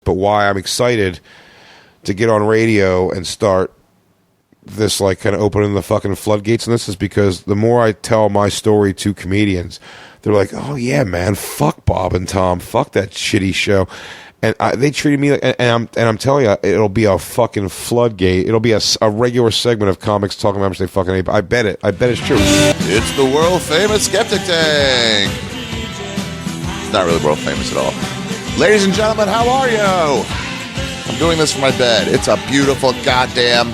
But why I'm excited to get on radio and start this, like, kind of opening the fucking floodgates in this, is because the more I tell my story to comedians, they're like, oh yeah, man, fuck Bob and Tom, fuck that shitty show. And they treated me like, and I'm telling you, it'll be a fucking floodgate. It'll be a regular segment of comics talking about how much they fucking hate. I bet it's true. It's the world famous Skeptic Tank. It's not really world famous at all. Ladies and gentlemen, how are you? I'm doing this from my bed. It's a beautiful goddamn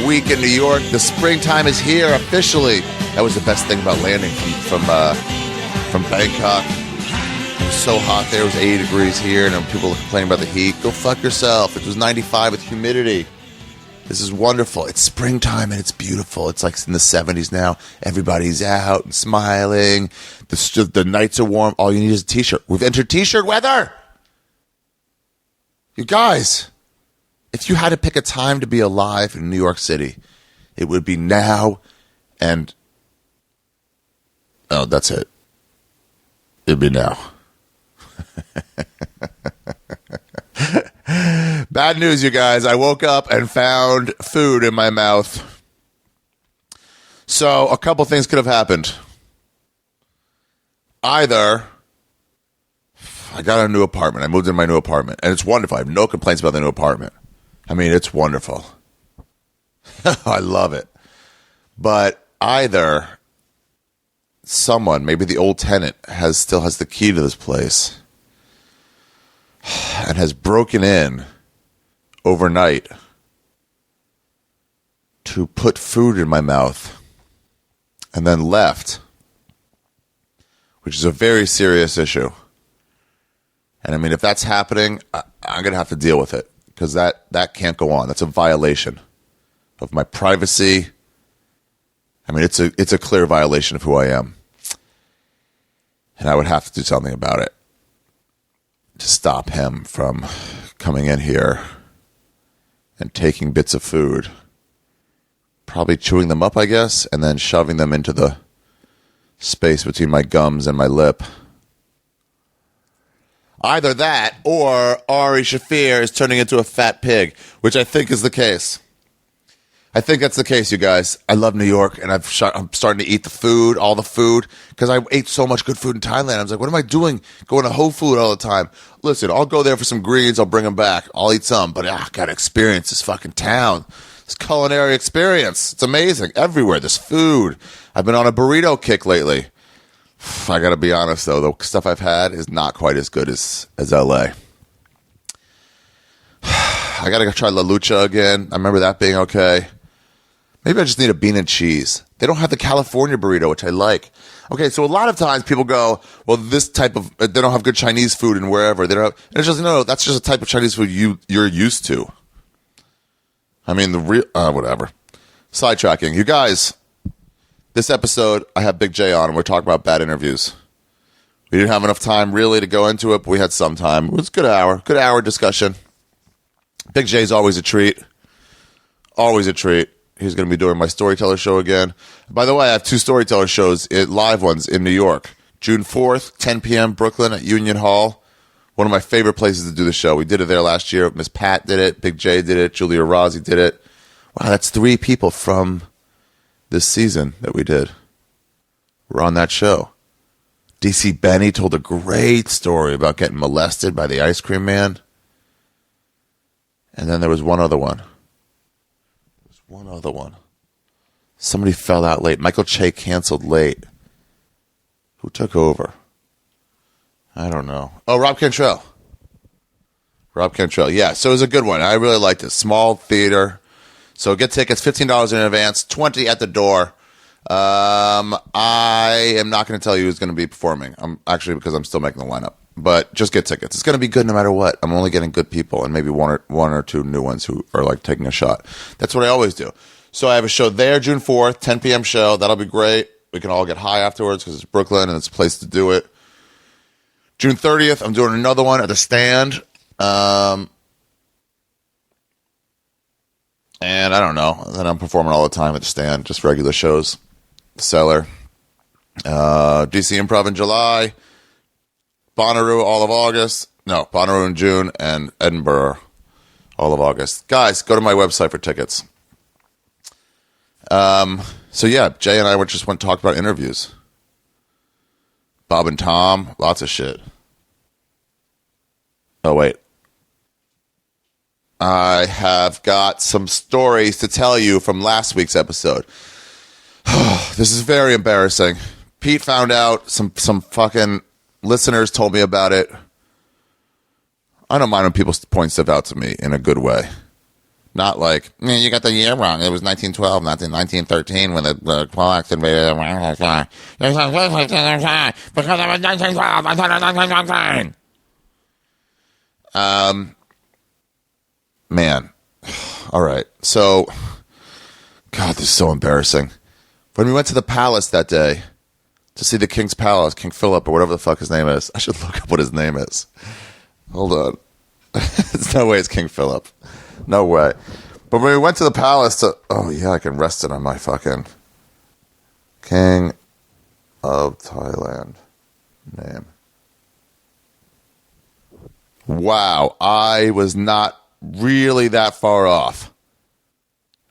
week in New York. The springtime is here officially. That was the best thing about landing from Bangkok. It was so hot there. It was 80 degrees here, and people were complaining about the heat. Go fuck yourself. It was 95 with humidity. This is wonderful. It's springtime, and it's beautiful. It's like in the 70s now. Everybody's out and smiling. The nights are warm. All you need is a t-shirt. We've entered t-shirt weather. You guys, if you had to pick a time to be alive in New York City, it would be now and... Oh, that's it. It'd be now. Bad news, you guys. I woke up and found food in my mouth. So, a couple things could have happened. Either... I got a new apartment. I moved into my new apartment. And it's wonderful. I have no complaints about the new apartment. I mean, it's wonderful. I love it. But either someone, maybe the old tenant, still has the key to this place and has broken in overnight to put food in my mouth and then left, which is a very serious issue. And I mean, if that's happening, I'm going to have to deal with it because that can't go on. That's a violation of my privacy. I mean, it's a clear violation of who I am. And I would have to do something about it to stop him from coming in here and taking bits of food, probably chewing them up, I guess, and then shoving them into the space between my gums and my lip. Either that, or Ari Shaffir is turning into a fat pig, which I think is the case. I think that's the case, you guys. I love New York, and I'm starting to eat the food, all the food, because I ate so much good food in Thailand. I was like, what am I doing going to Whole Food all the time? Listen, I'll go there for some greens. I'll bring them back. I'll eat some, but I got to experience this fucking town, this culinary experience. It's amazing. Everywhere, there's food. I've been on a burrito kick lately. I got to be honest, though. The stuff I've had is not quite as good as L.A. I got to go try La Lucha again. I remember that being okay. Maybe I just need a bean and cheese. They don't have the California burrito, which I like. Okay, so a lot of times people go, well, this type of... They don't have good Chinese food and wherever. They don't have... And it's just, no, that's just a type of Chinese food you're used to. I mean, the real... whatever. Sidetracking. You guys... This episode, I have Big Jay on, and we're talking about bad interviews. We didn't have enough time, really, to go into it, but we had some time. It was a good hour discussion. Big Jay's always a treat. Always a treat. He's going to be doing my Storyteller show again. By the way, I have 2 Storyteller shows, live ones, in New York. June 4th, 10 p.m., Brooklyn at Union Hall. One of my favorite places to do the show. We did it there last year. Miss Pat did it. Big Jay did it. Julia Rossi did it. Wow, that's 3 people from... this season that we did. We're on that show. DC Benny told a great story about getting molested by the ice cream man. And then there was one other one. Somebody fell out late. Michael Che canceled late. Who took over? I don't know. Oh, Rob Cantrell. Yeah, so it was a good one. I really liked it. Small theater. So get tickets, $15 in advance, $20 at the door. I am not going to tell you who's going to be performing. Because I'm still making the lineup. But just get tickets. It's going to be good no matter what. I'm only getting good people and maybe one or 2 new ones who are like taking a shot. That's what I always do. So I have a show there, June 4th, 10 p.m. show. That'll be great. We can all get high afterwards because it's Brooklyn and it's a place to do it. June 30th, I'm doing another one at the Stand. And I don't know. Then I'm performing all the time at the Stand, just regular shows. Cellar. DC Improv in July. Bonnaroo all of August. No, Bonnaroo in June and Edinburgh all of August. Guys, go to my website for tickets. So yeah, Jay and I just went and talked about interviews. Bob and Tom, lots of shit. Oh, wait. I have got some stories to tell you from last week's episode. This is very embarrassing. Pete found out, some fucking listeners told me about it. I don't mind when people point stuff out to me in a good way. Not like, you got the year wrong. It was 1912, not 1913 when the clocks invaded. Because it was 1912. I thought it was 1913. Man. All right. So, God, this is so embarrassing. When we went to the palace that day to see the King's Palace, King Philip, or whatever the fuck his name is. I should look up what his name is. Hold on. There's no way it's King Philip. No way. But when we went to the palace to... Oh, yeah, I can rest it on my fucking... King of Thailand name. Wow. I was not really that far off.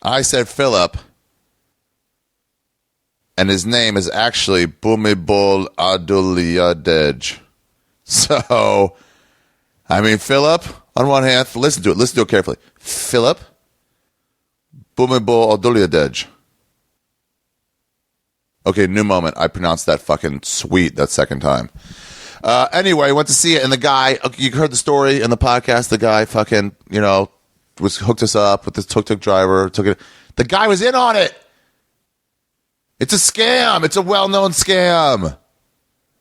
I said Philip. And his name is actually Bhumibol Adulyadej. So... I mean, Philip, on one hand, listen to it carefully. Philip, Bhumibol Adulyadej. Okay, new moment. I pronounced that fucking sweet that second time. Anyway, I went to see it, and the guy, you heard the story in the podcast, the guy fucking, was hooked us up with this tuk-tuk driver. The guy was in on it. It's a scam. It's a well-known scam.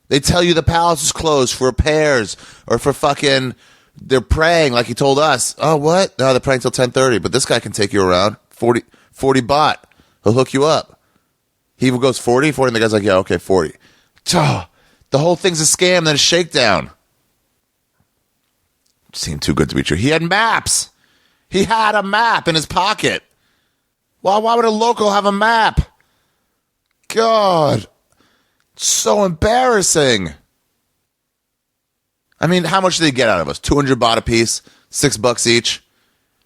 They tell you the palace is closed for repairs or for fucking, they're praying like he told us. Oh, what? No, they're praying till 10:30, but this guy can take you around. 40 baht. He'll hook you up. He goes 40, and the guy's like, yeah, okay, 40. The whole thing's a scam, then a shakedown. Seemed too good to be true. He had maps. He had a map in his pocket. Why would a local have a map? God. So embarrassing. I mean, how much did they get out of us? 200 baht a piece, $6 each.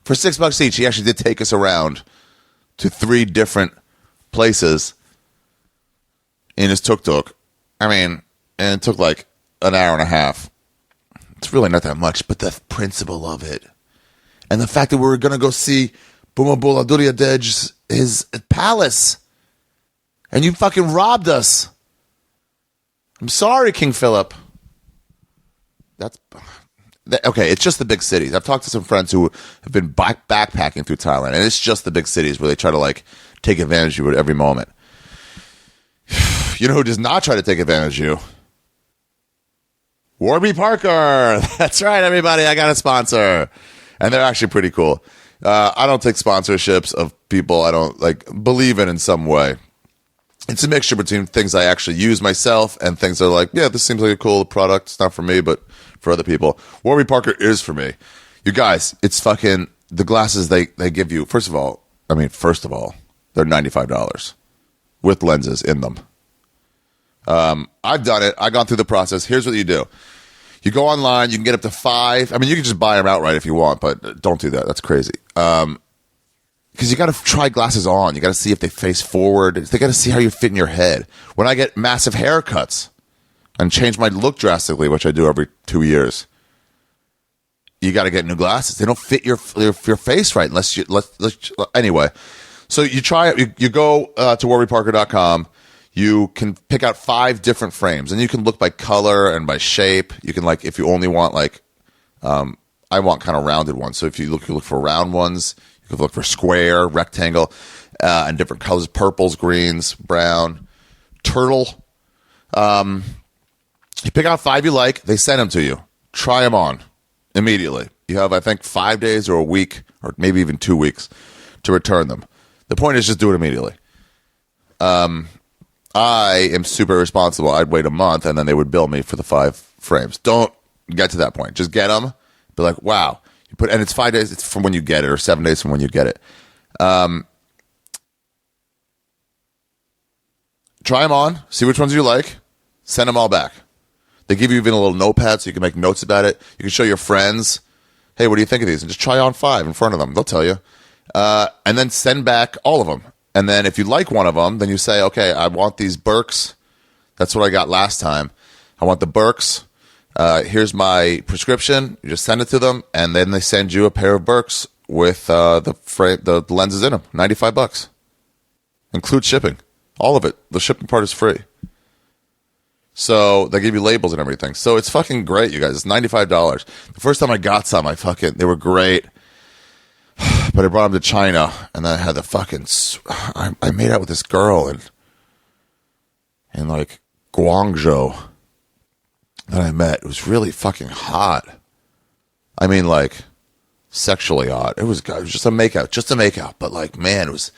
For $6 each, he actually did take us around to 3 different places in his tuk-tuk. I mean, and it took like an hour and a half. It's really not that much, but the principle of it. And the fact that we were going to go see Bhumibol Adulyadej's his palace. And you fucking robbed us. I'm sorry, King Philip. Okay, it's just the big cities. I've talked to some friends who have been backpacking through Thailand, and it's just the big cities where they try to, take advantage of you at every moment. You know who does not try to take advantage of you? Warby Parker. That's right, everybody. I got a sponsor. And they're actually pretty cool. I don't take sponsorships of people I don't, believe in some way. It's a mixture between things I actually use myself and things that are like, yeah, this seems like a cool product. It's not for me, but for other people. Warby Parker is for me. You guys, it's fucking, the glasses they give you, first of all, they're $95 with lenses in them. I've done it. I've gone through the process. Here's what you do. You go online, you can get up to 5. I mean, you can just buy them outright if you want, but don't do that. That's crazy. Because you got to try glasses on. You got to see if they face forward. They got to see how you fit in your head. When I get massive haircuts and change my look drastically, which I do every 2 years, you got to get new glasses. They don't fit your face right unless you anyway. So you try it. You go to warbyparker.com. You can pick out 5 different frames, and you can look by color and by shape. You can if you only want I want kind of rounded ones. So if you look for round ones. You can look for square, rectangle, and different colors, purples, greens, brown, turtle. You pick out 5 you like. They send them to you. Try them on immediately. You have, I think, 5 days or a week or maybe even 2 weeks to return them. The point is just do it immediately. I am super responsible. I'd wait a month, and then they would bill me for the 5 frames. Don't get to that point. Just get them. Be like, wow. And it's 5 days. It's from when you get it, or 7 days from when you get it. Try them on. See which ones you like. Send them all back. They give you even a little notepad so you can make notes about it. You can show your friends, hey, what do you think of these? And just try on 5 in front of them. They'll tell you. And then send back all of them. And then if you like one of them, then you say, okay, I want these Burks. That's what I got last time. I want the Burks. Here's my prescription. You just send it to them, and then they send you a pair of Burks with the lenses in them. $95. Include shipping. All of it. The shipping part is free. So they give you labels and everything. So it's fucking great, you guys. It's $95. The first time I got some, they were great. But I brought them to China, and then I had the fucking... I made out with this girl in like Guangzhou that I met. It was really fucking hot. I mean, like, sexually hot. It was just a makeout. But, like, man, it was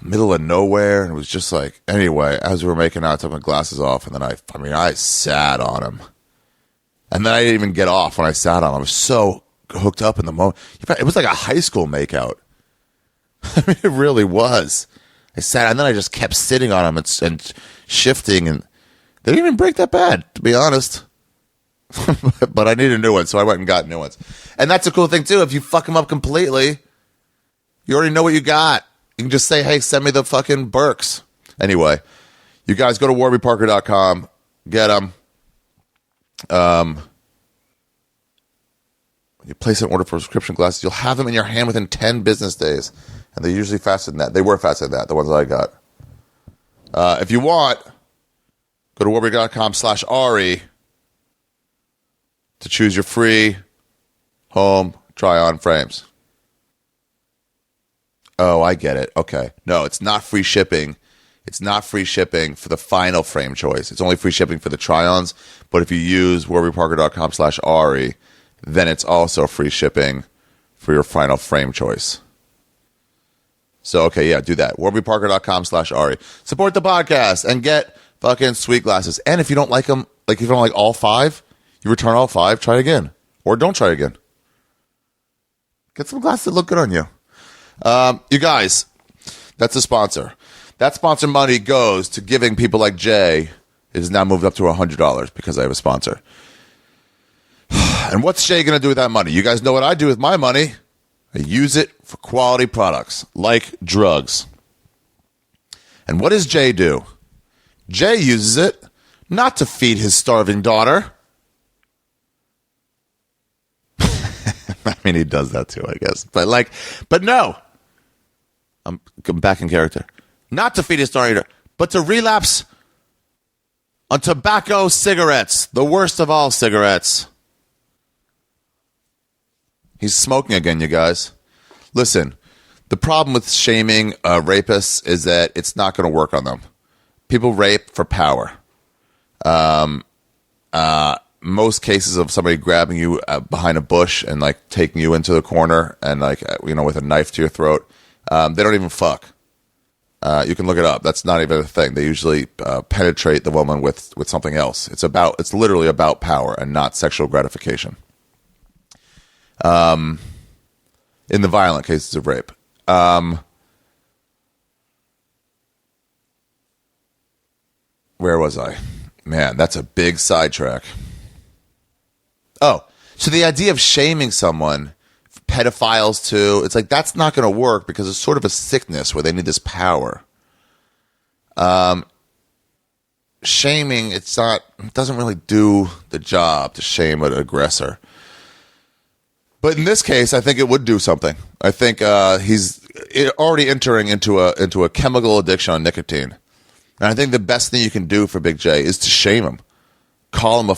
middle of nowhere. It was just like... Anyway, as we were making out, I took my glasses off, and then I sat on him. And then I didn't even get off when I sat on him. I was so hooked up in the moment. It was like a high school makeout. I mean, it really was. I sat, and then I just kept sitting on him and shifting, and they didn't even break that bad, to be honest. But I needed new ones, so I went and got new ones. And that's a cool thing, too. If you fuck them up completely, you already know what you got. You can just say, hey, send me the fucking Burks. Anyway, you guys go to warbyparker.com, get them. You place an order for prescription glasses, you'll have them in your hand within 10 business days. And they're usually faster than that. They were faster than that, the ones that I got. If you want, go to warburg.com/Ari to choose your free home try-on frames. Oh, I get it. Okay. No, it's not free shipping. It's not free shipping for the final frame choice. It's only free shipping for the try-ons. But if you use warburgparker.com/Ari, then it's also free shipping for your final frame choice. So, okay, yeah, do that. warbyparker.com/Ari. Support the podcast and get fucking sweet glasses. And if you don't like them, like if you don't like all 5, you return all 5, try again. Or don't try again. Get some glasses that look good on you. You guys, that's a sponsor. That sponsor money goes to giving people like Jay. It has now moved up to $100 because I have a sponsor. And what's Jay going to do with that money? You guys know what I do with my money. I use it for quality products, like drugs. And what does Jay do? Jay uses it not to feed his starving daughter. I mean, he does that too, I guess. But no. I'm back in character. Not to feed his starving daughter, but to relapse on tobacco cigarettes, the worst of all cigarettes. He's smoking again, you guys. Listen, the problem with shaming rapists is that it's not going to work on them. People rape for power. Most cases of somebody grabbing you behind a bush and like taking you into the corner and like with a knife to your throat, they don't even fuck. You can look it up. That's not even a thing. They usually penetrate the woman with something else. It's literally about power and not sexual gratification. In the violent cases of rape. Where was I? Man, that's a big sidetrack. Oh, so the idea of shaming someone, pedophiles too, it's like that's not going to work because it's sort of a sickness where they need this power. Shaming, it doesn't really do the job to shame an aggressor. But in this case, I think it would do something. I think he's already entering into a chemical addiction on nicotine. And I think the best thing you can do for Big J is to shame him. Call him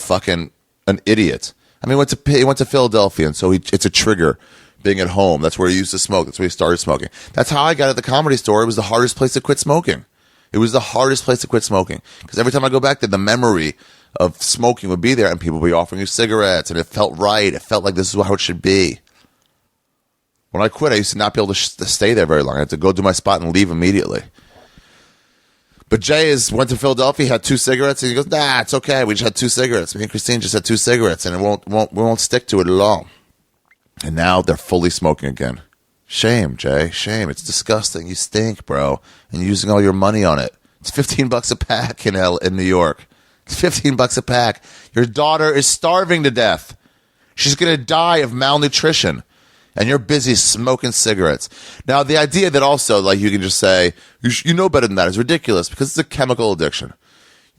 an idiot. I mean, he went to Philadelphia, and so it's a trigger being at home. That's where he used to smoke. That's where he started smoking. That's how I got at the Comedy Store. It was the hardest place to quit smoking. It was the hardest place to quit smoking. Because every time I go back there, the memory of smoking would be there, and people would be offering you cigarettes, and it felt right. It felt like this is how it should be. When I quit, I used to not be able to stay there very long. I had to go do my spot and leave immediately. But Jay went to Philadelphia, had 2 cigarettes, and he goes, nah, it's okay. We just had 2 cigarettes. Me and Christine just had 2 cigarettes, and we won't stick to it at all. And now they're fully smoking again. Shame, Jay. Shame. It's disgusting. You stink, bro. And you're using all your money on it. It's $15 a pack in New York. It's $15 a pack. Your daughter is starving to death. She's going to die of malnutrition. And you're busy smoking cigarettes. Now, the idea that also, like, you can just say, you know better than that is ridiculous because it's a chemical addiction.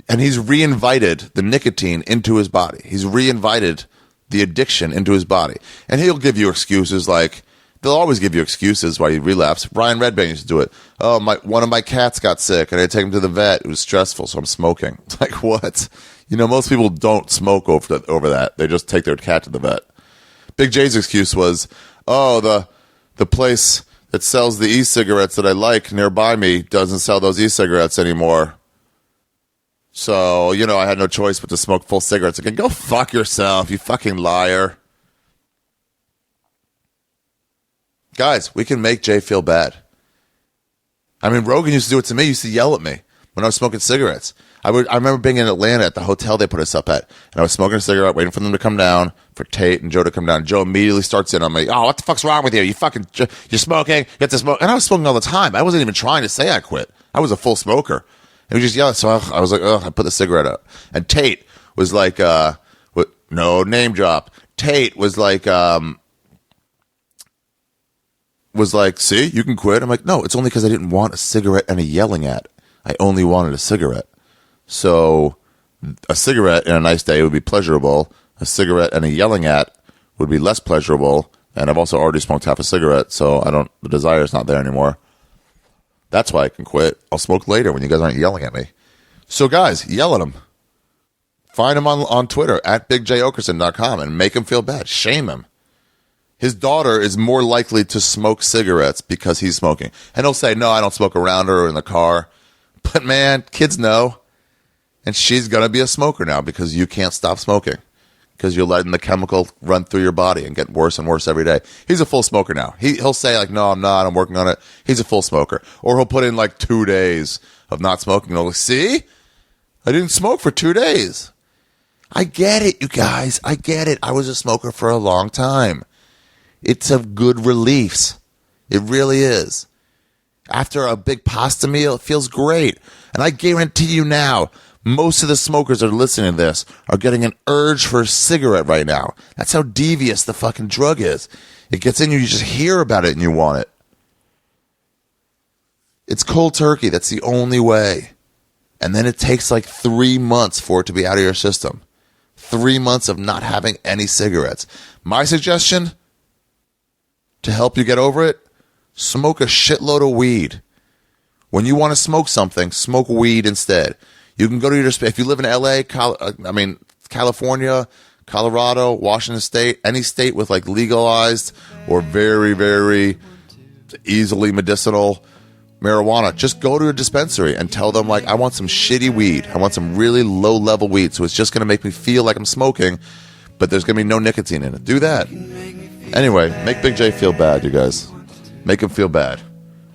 And he's reinvited the nicotine into his body. He's reinvited the addiction into his body. And he'll give you excuses like, they'll always give you excuses why you relapse. Ryan Redbane used to do it. Oh, one of my cats got sick, and I had to take him to the vet. It was stressful, so I'm smoking. It's like, what? Most people don't smoke over that. They just take their cat to the vet. Big J's excuse was, oh, the place that sells the e-cigarettes that I like nearby me doesn't sell those e-cigarettes anymore. So, I had no choice but to smoke full cigarettes again. Go fuck yourself, you fucking liar. Guys, we can make Jay feel bad. I mean, Rogan used to do it to me. He used to yell at me when I was smoking cigarettes. I remember being in Atlanta at the hotel they put us up at, and I was smoking a cigarette, waiting for them to come down, for Tate and Joe to come down. Joe immediately starts in on me. Oh, what the fuck's wrong with you? You're smoking. You have to smoke. And I was smoking all the time. I wasn't even trying to say I quit. I was a full smoker. And we just yelled. So I was like, oh, I put the cigarette out. And Tate was like, no name drop. Tate was like, see, you can quit. I'm like, no, it's only because I didn't want a cigarette and a yelling at. I only wanted a cigarette. So a cigarette in a nice day would be pleasurable. A cigarette and a yelling at would be less pleasurable. And I've also already smoked half a cigarette, so the desire's not there anymore. That's why I can quit. I'll smoke later when you guys aren't yelling at me. So guys, yell at him. Find him on Twitter at BigJOakerson.com and make him feel bad. Shame him. His daughter is more likely to smoke cigarettes because he's smoking. And he'll say, no, I don't smoke around her or in the car. But man, kids know. And she's going to be a smoker now because you can't stop smoking. Because you're letting the chemical run through your body and get worse and worse every day. He's a full smoker now. He'll say like, no, I'm not. I'm working on it. He's a full smoker. Or he'll put in like 2 days of not smoking. And he'll go, see? I didn't smoke for 2 days. I get it, you guys. I get it. I was a smoker for a long time. It's a good relief. It really is. After a big pasta meal, it feels great. And I guarantee you now, most of the smokers that are listening to this are getting an urge for a cigarette right now. That's how devious the fucking drug is. It gets in you, you just hear about it and you want it. It's cold turkey. That's the only way. And then it takes like 3 months for it to be out of your system. 3 months of not having any cigarettes. My suggestion, to help you get over it, smoke a shitload of weed. When you want to smoke something, smoke weed instead. You can go to if you live in LA, California, Colorado, Washington State, any state with like legalized or very, very easily medicinal marijuana, just go to a dispensary and tell them like, I want some shitty weed. I want some really low level weed. So it's just going to make me feel like I'm smoking, but there's going to be no nicotine in it. Do that. Anyway, make Big J feel bad, you guys. Make him feel bad.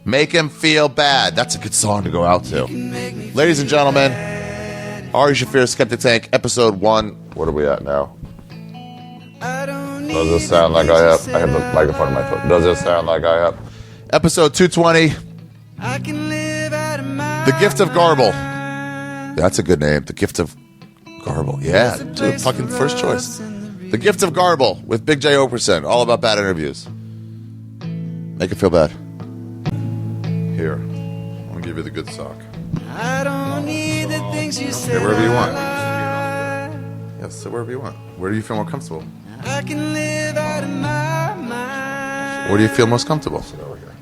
Make him feel bad. That's a good song to go out to. Ladies and gentlemen, Ari Shaffir, Skeptic Tank, episode 1. What are we at now? Does it sound like I have the microphone in my foot. Does it sound like I have? Episode 220. The Gift of Garble. That's a good name. The Gift of Garble. Yeah, dude, fucking first choice. The Gift of Garble with Big Jay Oakerson. All about bad interviews. Make it feel bad. Here. I'm going to give you the good sock. I don't need the things you say. Wherever you want. Yes, sit wherever you want. Where do you feel more comfortable? I can live out of my mind. Where do you feel most comfortable? Sit over here.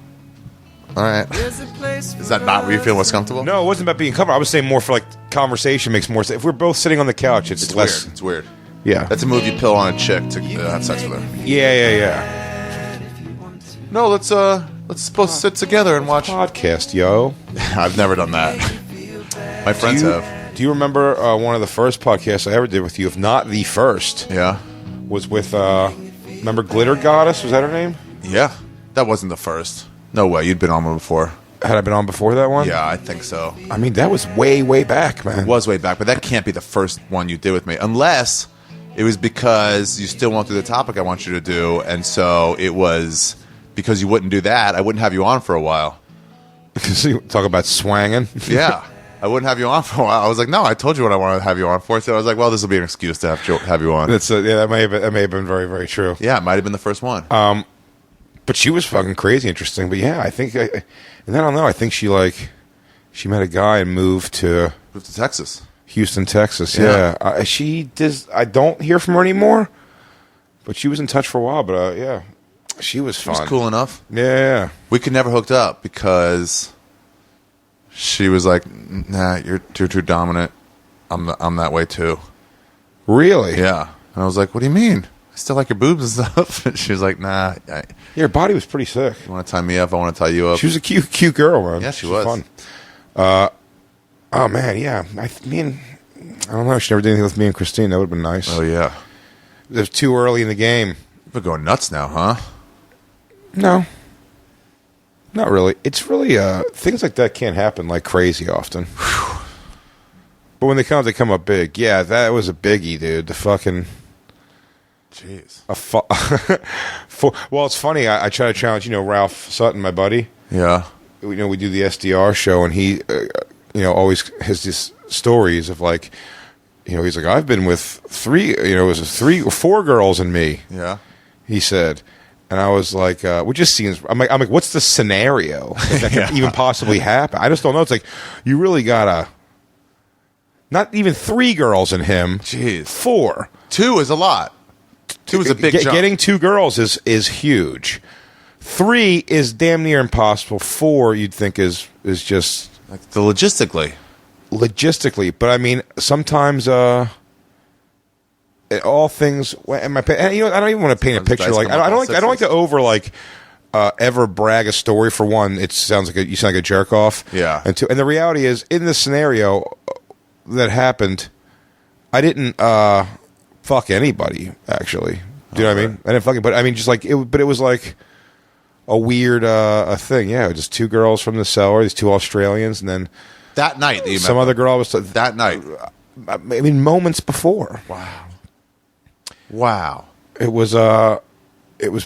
All right. Is that not where you feel most comfortable? No, it wasn't about being comfortable. I was saying more for like conversation makes more sense. If we're both sitting on the couch, it's less weird. It's weird. Yeah. That's a move you pill on a chick to have sex with her. Yeah. No, let's supposed to sit together and watch podcast, yo. I've never done that. My friends have. Do you remember one of the first podcasts I ever did with you, if not the first? Yeah. Was with remember Glitter Goddess? Was that her name? Yeah. That wasn't the first. No way. You'd been on one before. Had I been on before that one? Yeah, I think so. I mean, that was way, way back, man. It was way back, but that can't be the first one you did with me. Unless it was because you still won't do the topic I want you to do, and so it was because you wouldn't do that, I wouldn't have you on for a while. Because you talk about swanging? Yeah. I wouldn't have you on for a while. I was like, no, I told you what I wanted to have you on for. So I was like, well, this will be an excuse to have you on. That may have been very, very true. Yeah, it might have been the first one. But she was fucking crazy interesting. But yeah, I think, and I don't know. I think she met a guy and moved to Texas, Houston, Texas. Yeah, I don't hear from her anymore. But she was in touch for a while. But yeah, she was fun. She was cool enough. Yeah, we could never hooked up because she was like, "Nah, you're too dominant. I'm that way too." Really? Yeah. And I was like, "What do you mean? I still like your boobs and stuff." And she was like, "Nah." Her body was pretty sick. You want to tie me up? I want to tie you up. She was a cute girl, man. Yeah, she was fun. Oh man, yeah. I don't know. She never did anything with me and Christine. That would have been nice. Oh yeah. It was too early in the game. We're going nuts now, huh? No. Not really. It's really things like that can't happen like crazy often. But when they come up big. Yeah, that was a biggie, dude. The fucking jeez. Well, it's funny. I try to challenge, Ralph Sutton, my buddy. Yeah. We do the SDR show, and he, always has these stories of like, he's like, I've been with three, it was 3 or 4 girls and me. Yeah. He said. And I was like, which just seems, I'm like, what's the scenario that could even possibly happen? I just don't know. It's like, you really gotta, not even 3 girls in him. Jeez. 4. 2 is a lot. 2 is a big jump. Getting 2 girls is huge. 3 is damn near impossible. 4 you'd think is just like the logistically. But I mean, sometimes all things. I don't even want to paint a picture like I don't like to over ever brag a story. For one, it sounds like you sound like a jerk off. Yeah. And the reality is, in this scenario that happened, I didn't fuck anybody. Actually, do you know what I mean? I didn't fucking. But I mean, just like it. But it was like a weird a thing. Yeah, just 2 girls from the cellar. These 2 Australians, and then that night that you some met other girl was that night. I mean, moments before. Wow. It was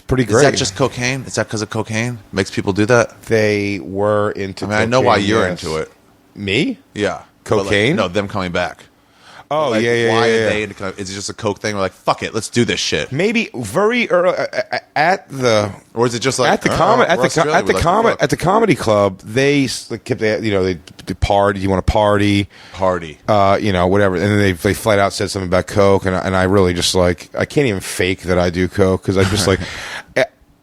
pretty great. Is that just cocaine? Is that because of cocaine? Makes people do that? They were into cocaine. I know why you're into it. Me? Yeah. Cocaine? No, them coming back. Oh, like, yeah. Why are they into is it just a coke thing? We're like, fuck it, let's do this shit. Maybe very early or is it just like at the comedy club? They kept they party. You want to party? Whatever. And then they flat out said something about coke, and I really just like I can't even fake that I do coke because I just like.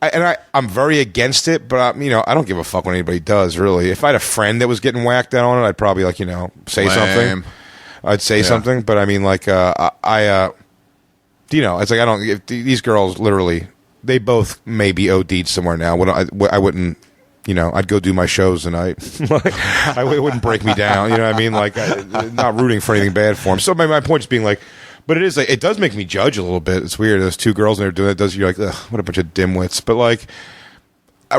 I'm very against it, but I don't give a fuck what anybody does. Really, if I had a friend that was getting whacked out on it, I'd probably say something. I'd say something, but I mean, it's like I don't. If these girls literally, they both maybe OD'd somewhere now. I wouldn't, I'd go do my shows tonight. It wouldn't break me down. You know what I mean? Not rooting for anything bad for them. So my point is being like. But it is it does make me judge a little bit. It's weird. There's 2 girls and they're doing it. You're like, ugh, what a bunch of dimwits. But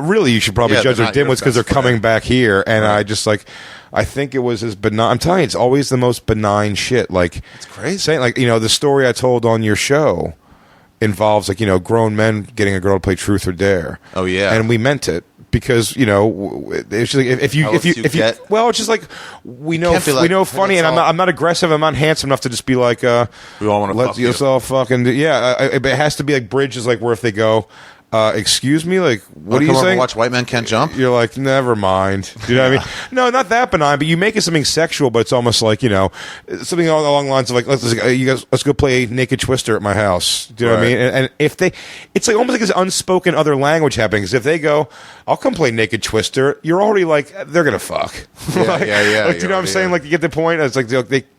really, you should probably judge their dimwits because they're coming back here. And right. I think it was as benign. I'm telling you, it's always the most benign shit. It's crazy. Saying the story I told on your show involves grown men getting a girl to play Truth or Dare. Oh yeah, and we meant it. Because it's just if you well, it's just like we know funny, and I'm not aggressive. I'm not handsome enough to just be like we all want to let yourself fucking it has to be like bridges where if they go. Excuse me, what are you saying? Watch White Men Can't Jump. You're like, never mind. Do you know what I mean? No, not that benign, but you make it something sexual, but it's almost like something along the lines of let's go play Naked Twister at my house. Do you know what I mean? And if it's almost like this unspoken other language happening. Because if they go, I'll come play Naked Twister, you're already they're gonna fuck. Yeah. Do you know what I'm saying? You get the point. It's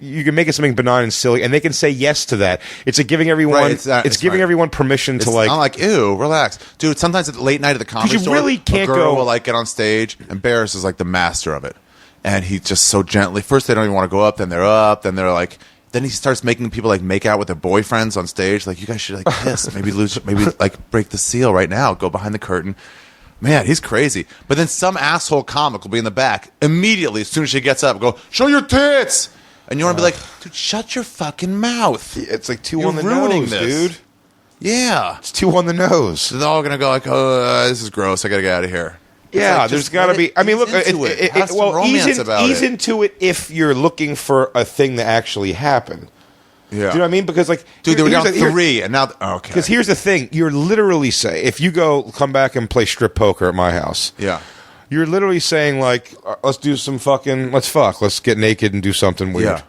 you can make it something benign and silly, and they can say yes to that. It's giving everyone. It's giving everyone permission to I'm like, ew, relax. Dude, sometimes at the late night at the comedy store, really can't a girl go. will get on stage, and Barris is the master of it, and he just so gently. First, they don't even want to go up, then they're up, then they're then he starts making people make out with their boyfriends on stage. You guys should kiss, maybe break the seal right now, go behind the curtain. Man, he's crazy. But then some asshole comic will be in the back immediately as soon as she gets up, go show your tits, and you want to be like, dude, shut your fucking mouth. It's 2 on the nose, dude. Yeah. It's 2 on the nose. So they're all going to go oh, this is gross. I got to get out of here. Yeah, like, there's got to be. I mean, look, Have some romance about ease it. into it if you're looking for a thing to actually happen. Yeah. Do you know what I mean? Because like, Dude, they were down here's 3, and now okay. Because here's the thing: you're literally saying, if you come back and play strip poker at my house, Yeah. you're literally saying like, let's do some fucking, let's get naked and do something weird. Yeah.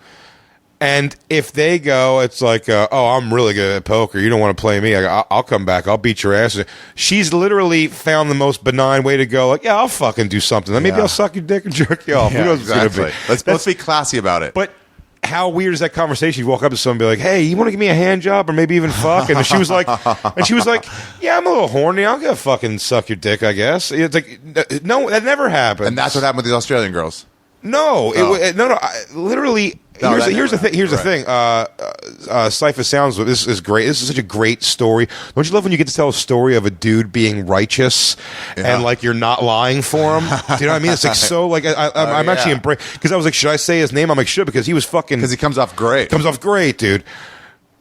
And if they go, it's like, oh, I'm really good at poker. You don't want to play me. I'll come back. I'll beat your ass. She's literally found the most benign way to go. Like, yeah, I'll fucking do something. Then maybe I'll suck your dick and jerk you off. Who Yeah, knows what it's exactly. going to be? Let's be classy about it. But how weird is that conversation? You walk up to someone and be like, hey, you want to give me a hand job or maybe even fuck? And she was like, yeah, I'm a little horny. I'll go fucking suck your dick, I guess. It's like, no, that never happened. And that's what happened with these Australian girls. No, no. Literally, No, here's the thing. Here's the right. thing. Cypher Sounds. This is great. This is such a great story. Don't you love when you get to tell a story of a dude being righteous and like you're not lying for him? Do you know what I mean? It's like so. Like I'm actually embraced because I was like, should I say his name? I'm like, should, because he was fucking. Because he comes off great. Comes off great, dude.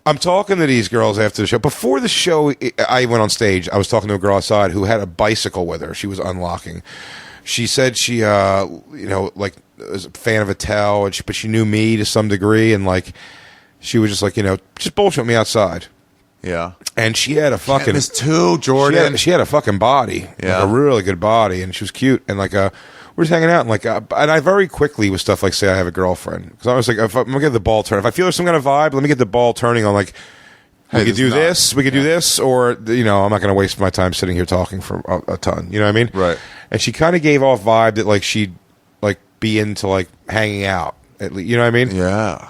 I'm talking to these girls after the show. Before the show, I went on stage. I was talking to a girl outside who had a bicycle with her. She was unlocking. She said she, like, was a fan of Attell, but she knew me to some degree, and like, she was just like, just bullshit me outside. Yeah. And she had a fucking Miss too, Jordan. She had a fucking body, Yeah. like a really good body, and she was cute, and like, we're just hanging out, and like, and I very quickly with stuff like, say I have a girlfriend, because I was like, if I'm gonna get the ball turn, if I feel there's some kind of vibe, let me get the ball turning on like. We could do this, do this, or, I'm not going to waste my time sitting here talking for a ton. You know what I mean? Right. And she kind of gave off vibe that, like, she'd, like, be into, like, hanging out. At least, you know what I mean? Yeah.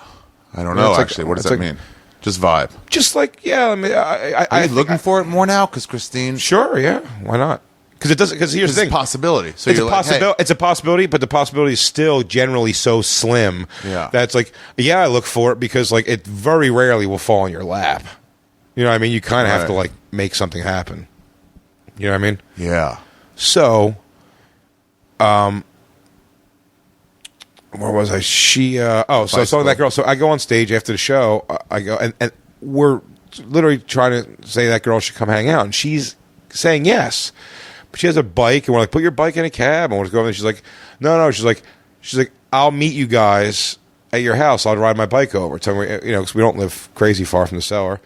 I don't know, it's like- actually. What does it's that like- mean? Just vibe. Just, like, yeah. I mean, Are you looking for it more now? Because Christine... Sure, yeah. Why not? Because here's the thing. It's a possibility. So It's you're a like, possibility. hey. It's a possibility, but the possibility is still generally so slim that's like, yeah, I look for it because, like, it very rarely will fall in your lap. You know what I mean? You kind of have to, like, make something happen. You know what I mean? Yeah. So, where was I? So I was talking to that girl. So I go on stage after the show. I go, and we're literally trying to say that girl should come hang out. And she's saying yes. But she has a bike, and we're like, put your bike in a cab. And we're going, and she's like, no. She's like, I'll meet you guys at your house. I'll ride my bike over. Tell me, because we don't live crazy far from the cellar.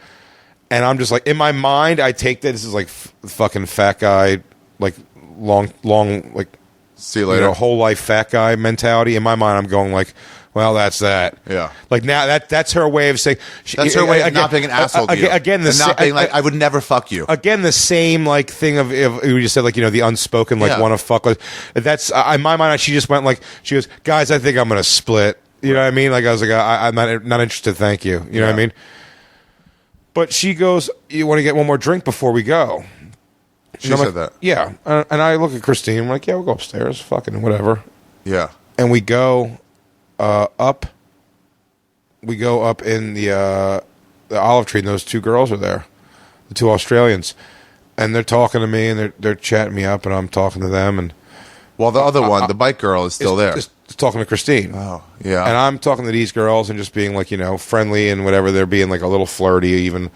And I'm just like, in my mind, I take that this is like fucking fat guy, like long, like, see you later. Whole life fat guy mentality. In my mind, I'm going like, well, that's that. Yeah. Like now, that's her way of saying. That's her way of not being an asshole to you. Again, not being like, I would never fuck you. Again, the same like thing of if we just said like the unspoken like want to fuck. Like, that's in my mind. She just went like she goes, guys, I think I'm gonna split. You know what I mean? Like I was like, I'm not interested. Thank you. You know what I mean? But she goes, you want to get one more drink before we go? She said that. Yeah. And I look at Christine. I'm like, yeah, we'll go upstairs. Fucking whatever. Yeah. And we go up. We go up in the olive tree, and those two girls are there, the two Australians, and they're talking to me, and they're chatting me up, and I'm talking to them, and well, the other one, the bike girl, is still there. Just talking to Christine. Oh, yeah. And I'm talking to these girls and just being like, friendly and whatever. They're being like a little flirty, even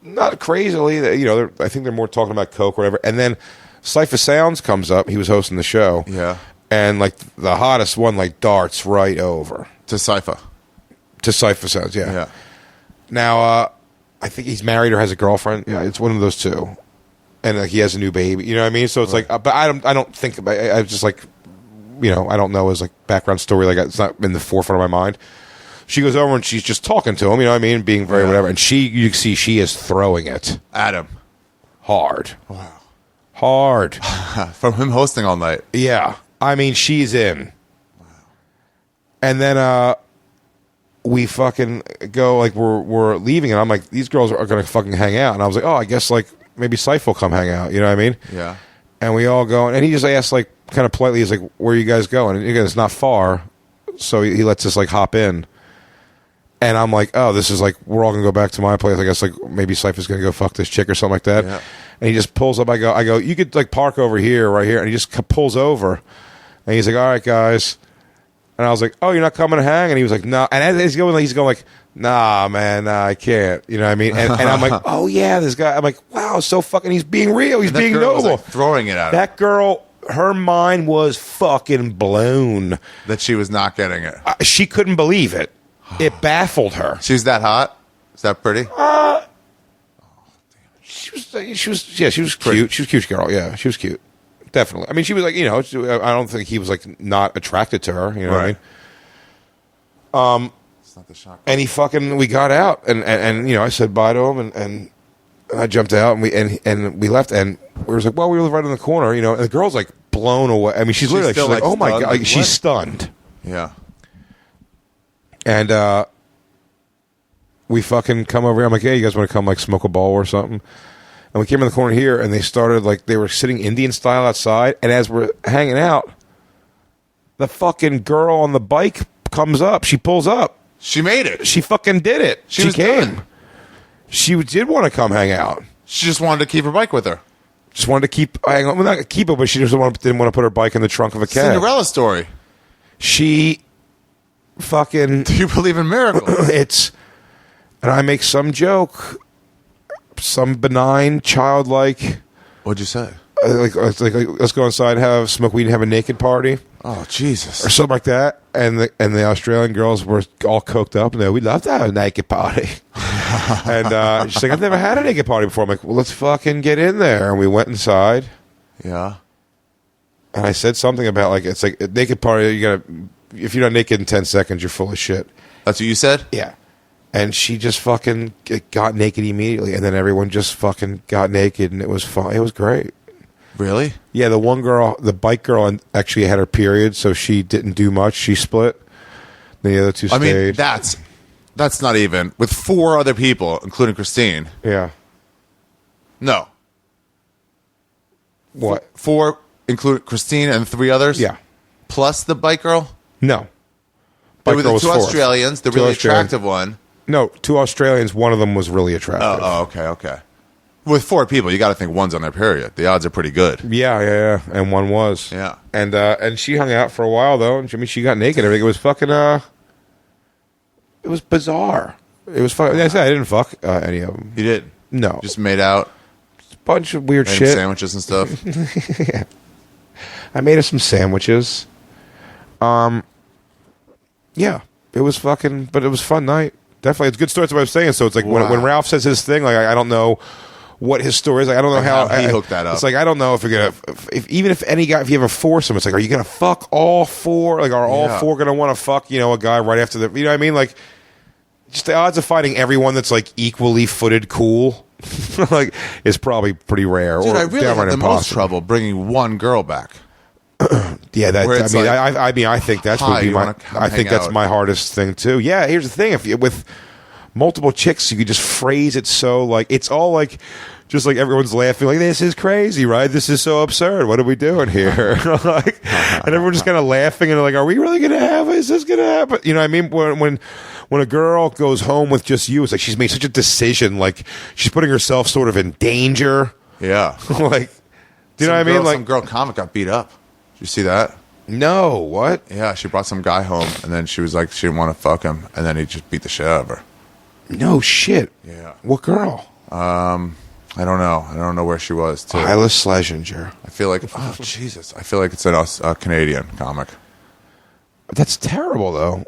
not crazily. I think they're more talking about coke or whatever. And then Cypher Sounds comes up. He was hosting the show. Yeah. And like the hottest one, like darts right over To Cypher. to Cypher Sounds. Yeah. Yeah. Now, I think he's married or has a girlfriend. Yeah, it's one of those two. And like he has a new baby. You know what I mean? So it's like, but I don't think about. I was just like, I don't know his like background story. Like it's not in the forefront of my mind. She goes over and she's just talking to him. You know what I mean? Being very whatever. And you see she is throwing it Adam. hard. Wow. Hard. From him hosting all night. Yeah. I mean, she's in. Wow. And then we fucking go, like, we're leaving, and I'm like, these girls are going to fucking hang out. And I was like, oh, I guess, like, maybe Cypher will come hang out. You know what I mean? Yeah. And we all go, and he just asked, like, kind of politely, he's like, where are you guys going? And again, it's not far, so he lets us, like, hop in. And I'm like, oh, this is like, we're all going to go back to my place. I guess, like, maybe Cypher's going to go fuck this chick or something like that. Yeah. And he just pulls up. I go, you could, like, park over here, right here. And he just pulls over. And he's like, all right, guys. And I was like, oh, you're not coming to hang? And he was like, no. And as he's going like, nah, man, nah, I can't. You know what I mean? And I'm like, oh, yeah, this guy. I'm like, wow, so fucking, he's being real. He's being girl noble. was, like, throwing it at him. That girl her mind was fucking blown. That she was not getting it. She couldn't believe it. It baffled her. She's that hot? Is that pretty? She was cute. She was a cute girl. Yeah, she was cute. Definitely. I mean, she was like, I don't think he was like not attracted to her. You know what I mean? It's not the shock. And we got out, and I said bye to him, and I jumped out, and we left, and we was like, well, we were right in the corner, and the girl's like blown away. I mean, she's literally still, like, oh my stunned? God, like, she's stunned. Yeah. And we fucking come over here. I'm like, hey, you guys want to come like smoke a ball or something? And we came in the corner here, and they started like they were sitting Indian style outside. And as we're hanging out, the fucking girl on the bike comes up. She pulls up. She made it. She fucking did it. She came. Done. She did want to come hang out. She just wanted to keep her bike with her. Just wanted to keep. Well, not keep it, but she just didn't want to put her bike in the trunk of a cab. Cinderella story. She fucking. Do you believe in miracles? And I make some joke. Some benign, childlike. What'd you say? Like, let's go inside and have smoke weed and have a naked party. Oh, Jesus. Or something like that. And the Australian girls were all coked up. And we'd love to have a naked party. And she's like, I've never had a naked party before. I'm like, well, let's fucking get in there. And we went inside. Yeah. And I said something about, like, it's like a naked party, if you're not naked in 10 seconds, you're full of shit. That's what you said? Yeah. And she just fucking got naked immediately, and then everyone just fucking got naked, and it was fun. It was great. Really? Yeah, the one girl, the bike girl, actually had her period, so she didn't do much. She split. The other two stayed. I mean, that's not even with 4 other people, including Christine. Yeah. No. What? 4, including Christine and 3 others. Yeah. Plus the bike girl. No. There Bike were girl the was 2 fourth. Australians, the 2 really Australians. attractive one. No, 2 Australians. One of them was really attractive. Oh, okay. With 4 people, you got to think one's on their period. The odds are pretty good. Yeah. And one was. Yeah. And she hung out for a while though. And she got naked. And everything. It was fucking. It was bizarre. It was fun. I said I didn't fuck any of them. You did? No. Just made out. Bunch of weird Made shit. sandwiches and stuff. Yeah. I made us some sandwiches. Yeah. It was fucking, but it was a fun night. Definitely, it's a good story. That's what I was saying. So it's like when Ralph says his thing, like I don't know what his story is. Like I don't know how he hooked that up. It's like I don't know if you're gonna, if any guy, if you have a foursome, it's like, are you gonna fuck all 4? Like are all 4 gonna want to fuck a guy right after the? You know what I mean? Like just the odds of finding everyone that's like equally footed cool, like is probably pretty rare. Dude, or I really had the most trouble bringing one girl back. Yeah, I mean, I think that's would be my. I think that's out. my hardest thing too. Yeah, here's the thing: if you, with multiple chicks, you could just phrase it so like it's all like, just like everyone's laughing, like this is crazy, right? This is so absurd. What are we doing here? Like, and everyone's just kind of laughing and like, are we really gonna have? Is this gonna happen? You know what I mean? When a girl goes home with just you, it's like she's made such a decision. Like she's putting herself sort of in danger. Yeah, like, do you know what I mean? Like some girl comic got beat up. Did you see that? No, what? Yeah, she brought some guy home, and then she was like, she didn't want to fuck him, and then he just beat the shit out of her. No shit. Yeah. What girl? I don't know. I don't know where she was. Too. Isla Schlesinger. I feel like, oh Jesus, I feel like it's a Canadian comic. That's terrible, though.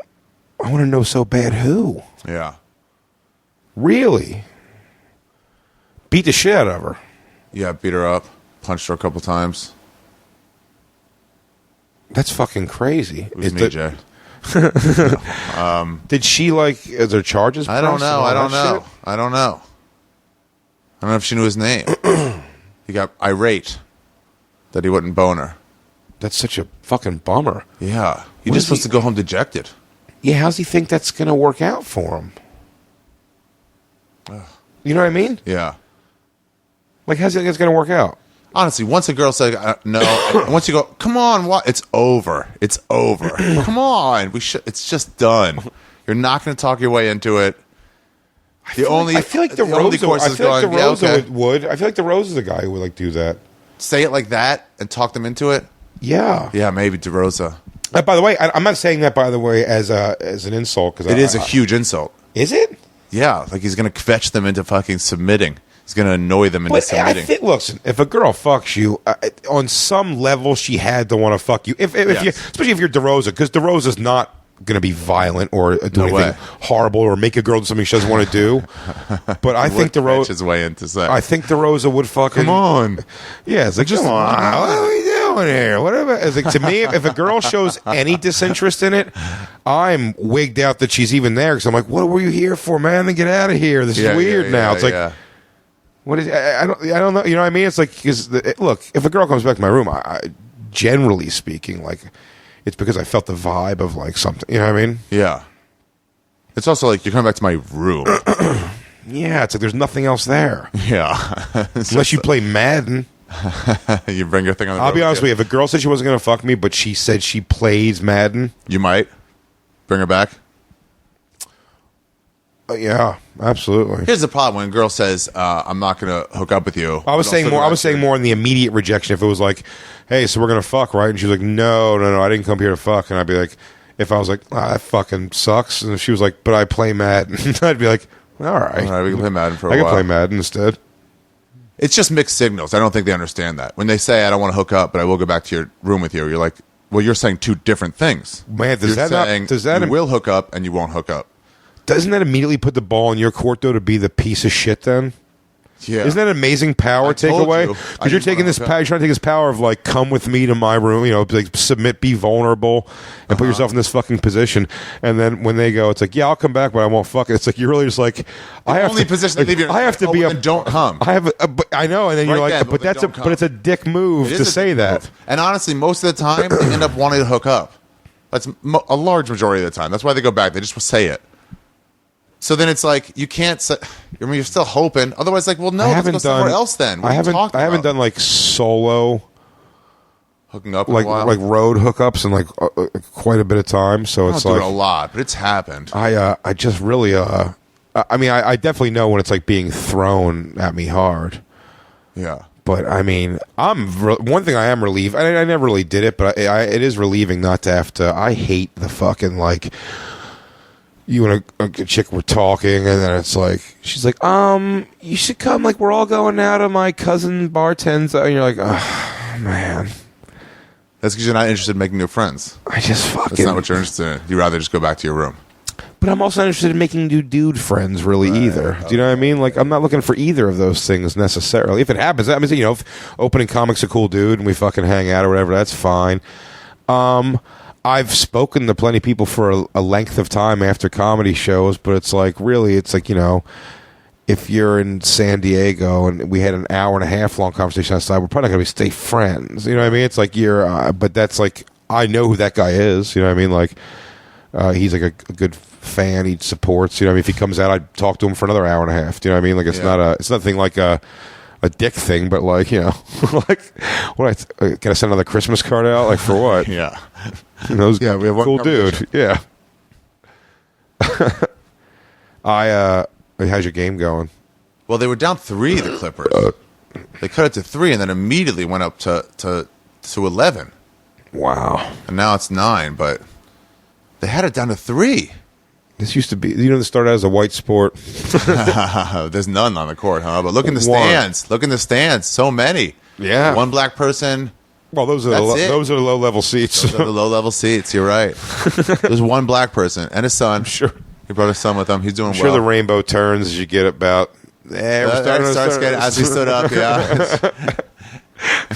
I want to know so bad who. Yeah. Really? Beat the shit out of her. Yeah, beat her up, punched her a couple times. That's fucking crazy. It was me, Jay. Did she like? Is there charges? I don't know. I don't know if she knew his name. He got irate that he wouldn't bone her. That's such a fucking bummer. Yeah, he's just supposed to go home dejected. Yeah, how's he think that's gonna work out for him? You know what I mean? Yeah. Like, how's he think it's gonna work out? Honestly, once a girl says no, once you go, come on, what? It's over. It's over. Come on, it's just done. You're not going to talk your way into it. I feel like the Rosa would. I feel like the Rosa is the guy who would like do that. Say it like that and talk them into it. Yeah. Yeah, maybe DeRosa. By the way, I'm not saying that. By the way, as an insult, because it is a huge insult. Is it? Yeah, like he's going to kvetch them into fucking submitting is going to annoy them into submitting. Listen, if a girl fucks you, on some level, she had to want to fuck you. If you, especially if you're DeRosa, because DeRosa's not going to be violent or do anything horrible or make a girl do something she doesn't want to do. But I think DeRosa his way into sex. I think DeRosa would fucking come on. Yeah, it's like come on. What are we doing here? Whatever. It's like to me, if a girl shows any disinterest in it, I'm wigged out that she's even there because I'm like, what were you here for, man? Then get out of here. This is weird now. It's like. What is? I don't know. You know what I mean? It's like because look, if a girl comes back to my room, I generally speaking, like it's because I felt the vibe of like something. You know what I mean? Yeah. It's also like you're coming back to my room. Yeah, it's like there's nothing else there. Yeah. Unless you play Madden. You bring your thing on the I'll be honest with you. If a girl said she wasn't going to fuck me, but she said she plays Madden, you might bring her back. Yeah, absolutely. Here's the problem: when a girl says, "I'm not going to hook up with you," I was saying more in the immediate rejection. If it was like, "Hey, so we're going to fuck, right?" And she was like, "No, I didn't come here to fuck," and I'd be like, if I was like, that fucking sucks, and if she was like, "But I play Madden," I'd be like, all right, we can play Madden for a while. I can play Madden instead. It's just mixed signals. I don't think they understand that. When they say, I don't want to hook up, but I will go back to your room with you, you're like, well, you're saying two different things. Man, you will hook up and you won't hook up. Doesn't that immediately put the ball in your court, though, to be the piece of shit then? Yeah. Isn't that an amazing power takeaway? Because you're taking this power, you're trying to take this power of like, come with me to my room, like submit, be vulnerable, and put yourself in this fucking position. And then when they go, it's like, yeah, I'll come back, but I won't fuck it. It's like you're really just like, I have to be a don't come. I know, and then you're like, but it's a dick move to say that. And honestly, most of the time they end up wanting to hook up. That's a large majority of the time. That's why they go back. They just will say it. So then it's like you can't say. I mean, you're still hoping. Otherwise, like, well, no, let's go somewhere else then. I haven't done like solo hooking up, like road hookups in like quite a bit of time. So it's like a lot, but it's happened. I just really I mean, I definitely know when it's like being thrown at me hard. Yeah. But I mean, one thing I am relieved. I never really did it, but it is relieving not to have to. I hate the fucking like. You and a chick were talking, and then it's like she's like, you should come. Like we're all going out to my cousin bartends, and you're like, oh man. That's because you're not interested in making new friends. That's not what you're interested in. You'd rather just go back to your room. But I'm also not interested in making new dude friends, really, either. Do you know what I mean? Like, I'm not looking for either of those things necessarily. If it happens, I mean, if opening comic's a cool dude and we fucking hang out or whatever, that's fine. I've spoken to plenty of people for a length of time after comedy shows, but it's like, really, it's like, if you're in San Diego and we had an hour and a half long conversation outside, we're probably not going to stay friends. You know what I mean? It's like but that's like, I know who that guy is. You know what I mean? Like, he's like a good fan. He supports. You know what I mean? If he comes out, I'd talk to him for another hour and a half. Do you know what I mean? Like, it's nothing like a dick thing, but like, like, what, can I send another Christmas card out? Like, for what? Yeah. We have one cool dude. Yeah. How's your game going? Well, they were down 3, the Clippers. They cut it to 3 and then immediately went up to 11. Wow. And now it's 9, but they had it down to 3. This used to be, this started out as a white sport. There's none on the court, huh? But look in the stands. Look in the stands. So many. Yeah. One black person. Well, those are the low-level seats. Those are the low-level seats. You're right. There's one black person and his son. Sure. He brought his son with him. He's doing well. I'm sure the rainbow turns as you get about... As he stood up, yeah.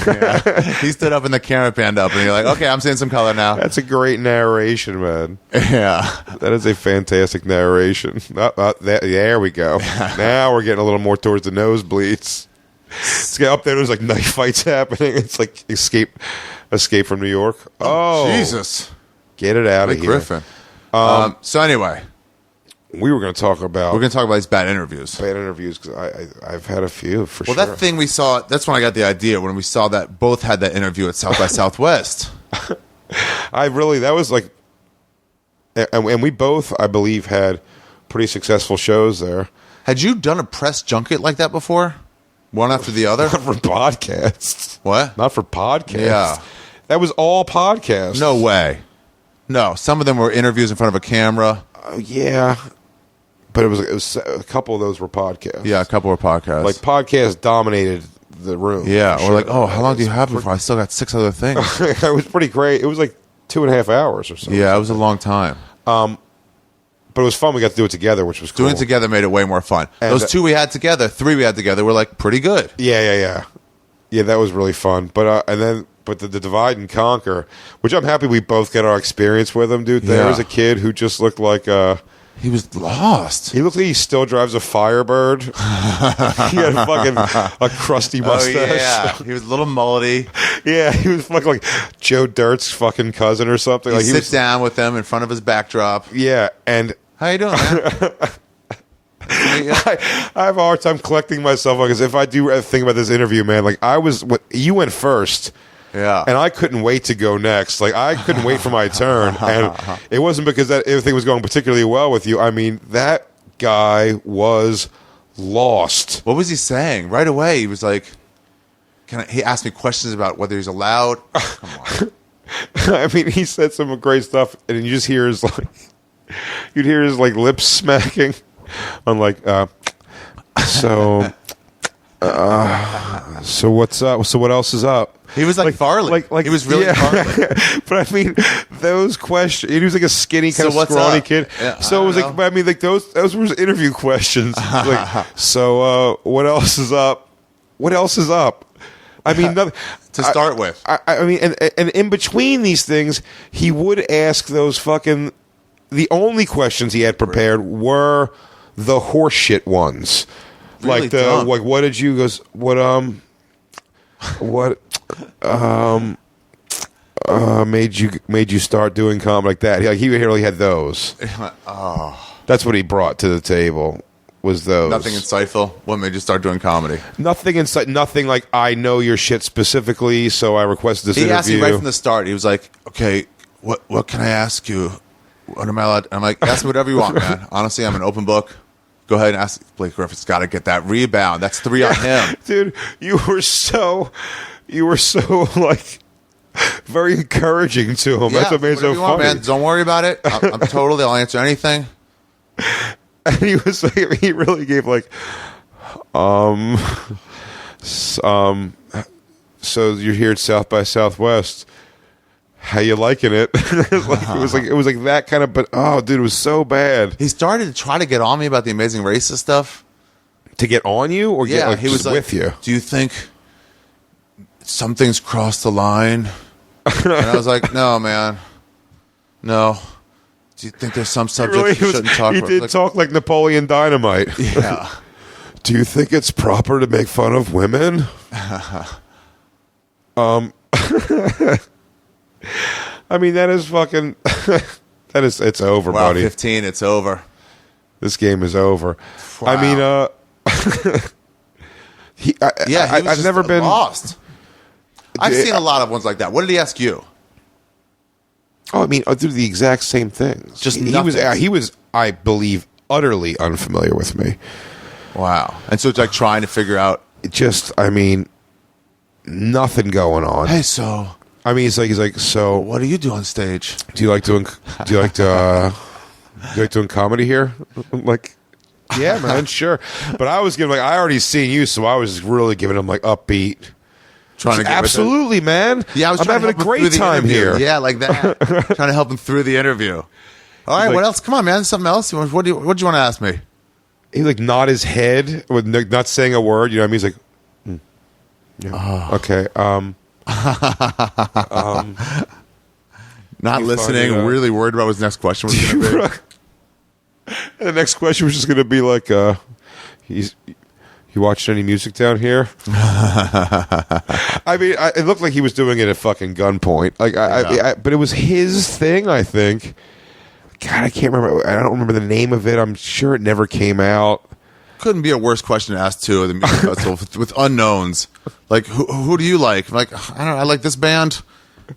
Yeah. He stood up and the camera panned up, and you're like, okay, I'm seeing some color now. That's a great narration, man. Yeah. That is a fantastic narration. There we go. Now we're getting a little more towards the nosebleeds. Let's get up there. There's like knife fights happening. It's like Escape from New York. Oh, Jesus. Get it out of here. Griffin. So anyway. We were going to talk about... We're going to talk about these bad interviews. Bad interviews, because I've had a few, for sure. Well, that thing we saw... That's when I got the idea, when we saw that both had that interview at South by Southwest. That was like... And we both, I believe, had pretty successful shows there. Had you done a press junket like that before? One after the other? Not for podcasts. What? Not for podcasts. Yeah. That was all podcasts. No way. No, some of them were interviews in front of a camera. Yeah. but it was a couple of those were podcasts. Yeah, a couple of podcasts. Like podcasts dominated the room. Yeah, or sure. like, oh, how long do you have before? I still got 6 other things. It was pretty great. It was like 2.5 hours or something. Yeah, it was a long time. But it was fun. We got to do it together, which was cool. Doing it together made it way more fun. And Those 2 we had together, 3 we had together were like pretty good. Yeah. That was really fun. But the divide and conquer, which I'm happy we both got our experience with him, dude. There was a kid who just looked like he was lost. He looked like he still drives a Firebird. He had a crusty mustache. Oh, yeah. He was a little mullety. Yeah, he was like Joe Dirt's fucking cousin or something. He sits down with them in front of his backdrop. Yeah, and how you doing, man? I have a hard time collecting myself because if I do think about this interview, man, like you went first. Yeah. And I couldn't wait to go next. Like, I couldn't wait for my turn. And it wasn't because that everything was going particularly well with you. I mean, that guy was lost. What was he saying? Right away, he was like, he asked me questions about whether he's allowed. Come on. I mean, he said some great stuff, and you just hear you'd hear his, like, lips smacking on, like, so what's up? So what else is up? He was like Farley. Like he was really Farley. But I mean, those questions. He was like a skinny, kind of scrawny kid. Yeah, so it was like, I mean, like those were his interview questions. Like, so what else is up? What else is up? I mean, to start with. I mean, and in between these things, he would ask those fucking. The only questions he had prepared were the horseshit ones. Really like dumb. like what did you goes what made you start doing comedy like that? He really had those. Oh, that's what he brought to the table. Was those nothing insightful? What made you start doing comedy? Nothing insight. Nothing like I know your shit specifically, so I requested this interview. He asked me right from the start. He was like, "Okay, what can I ask you? What am I allowed?" I'm like, "Ask me whatever you want, man. Honestly, I'm an open book." Go ahead and ask Blake Griffith's got to get that rebound. That's 3 on him. Dude, you were so like very encouraging to him. Yeah, that's what made it so funny. Want, man. Don't worry about it. I'll answer anything. And he was like, he really gave like, so you're here at South by Southwest. How you liking it? It was like that kind of. But oh, dude, it was so bad. He started to try to get on me about the Amazing Racist stuff. To get on you, or yeah, get, like, he was like, with you. Do you think some things crossed the line? And I was like, no, man, no. Do you think there's some subjects you shouldn't talk about? He did talk like Napoleon Dynamite. Yeah. Do you think it's proper to make fun of women? I mean, that is fucking. It's over, wow, buddy. 15, it's over. This game is over. Wow. I mean, I've never been lost. I've seen a lot of ones like that. What did he ask you? Oh, I mean, I do the exact same things. Just he was, I believe, utterly unfamiliar with me. Wow. And so it's like trying to figure out. I mean, nothing going on. Hey, so. I mean, he's like, so. What do you do on stage? Do you like doing comedy here? I'm like, yeah, man, sure. But I was giving, like, I already seen you, so I was really giving him, like, upbeat. Trying to get absolutely, man. Yeah, I'm having a great time here. Yeah, like that. Trying to help him through the interview. All right, what else? Come on, man. Something else? What do you want to ask me? He like nod his head with not saying a word. You know what I mean? He's like, yeah, okay. Not listening. Really worried about what his next question was going to be. And the next question was just going to be like, you watched any music down here? I mean, it looked like he was doing it at fucking gunpoint. Like, but it was his thing, I think. God, I can't remember. I don't remember the name of it. I'm sure it never came out. Couldn't be a worse question to ask too at the music festival with unknowns. Like, who do you like? I'm like, I don't know. I like this band.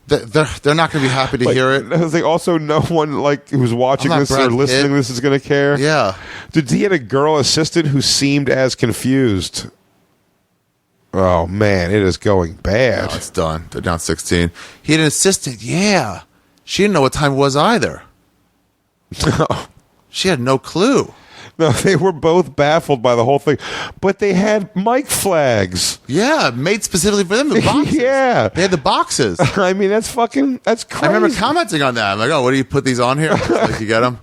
They're not going to be happy to hear it. I was like, also, no one like who's watching this or Brad listening to this is going to care. Yeah. Dude, he had a girl assistant who seemed as confused. Oh, man, it is going bad. No, it's done. They're down 16. He had an assistant. Yeah. She didn't know what time it was either. No. She had no clue. No, they were both baffled by the whole thing, but they had mic flags. Yeah, made specifically for them. The boxes. Yeah, they had the boxes. I mean, that's crazy. I remember commenting on that. I'm like, oh, what do you put these on here? Like, you get them.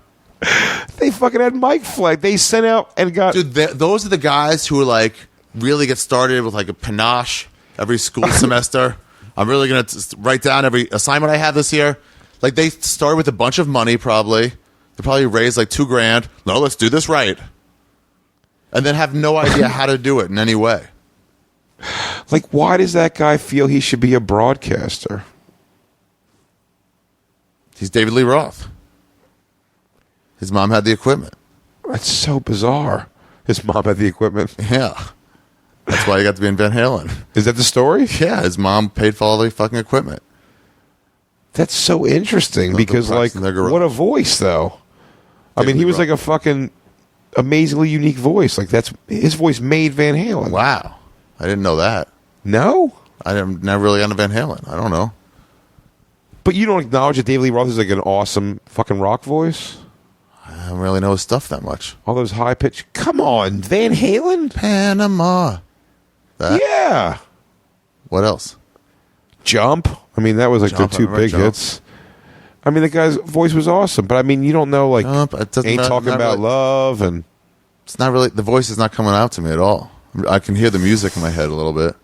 They fucking had mic flag. They sent out and got. Dude, those are the guys who are like really get started with like a panache every school semester. I'm really gonna write down every assignment I have this year. Like they started with a bunch of money, probably. They probably raised like $2,000. No, let's do this right. And then have no idea how to do it in any way. Like, why does that guy feel he should be a broadcaster? He's David Lee Roth. His mom had the equipment. That's so bizarre. His mom had the equipment. Yeah. That's why he got to be in Van Halen. Is that the story? Yeah, his mom paid for all the fucking equipment. That's so interesting because, like, what a voice, though. I mean, he was like a fucking amazingly unique voice. Like, that's his voice made Van Halen. Wow. I didn't know that. No? I'm never really on Van Halen. I don't know. But you don't acknowledge that David Lee Roth is like an awesome fucking rock voice? I don't really know his stuff that much. All those high pitch. Come on, Van Halen? Panama. That? Yeah. What else? Jump. I mean, that was like Jump, the two big Jump. hits. I mean, the guy's voice was awesome, but I mean, you don't know, like, Jump, it doesn't ain't matter, talking not about really. love and. It's not really, the voice is not coming out to me at all. I can hear the music in my head a little bit.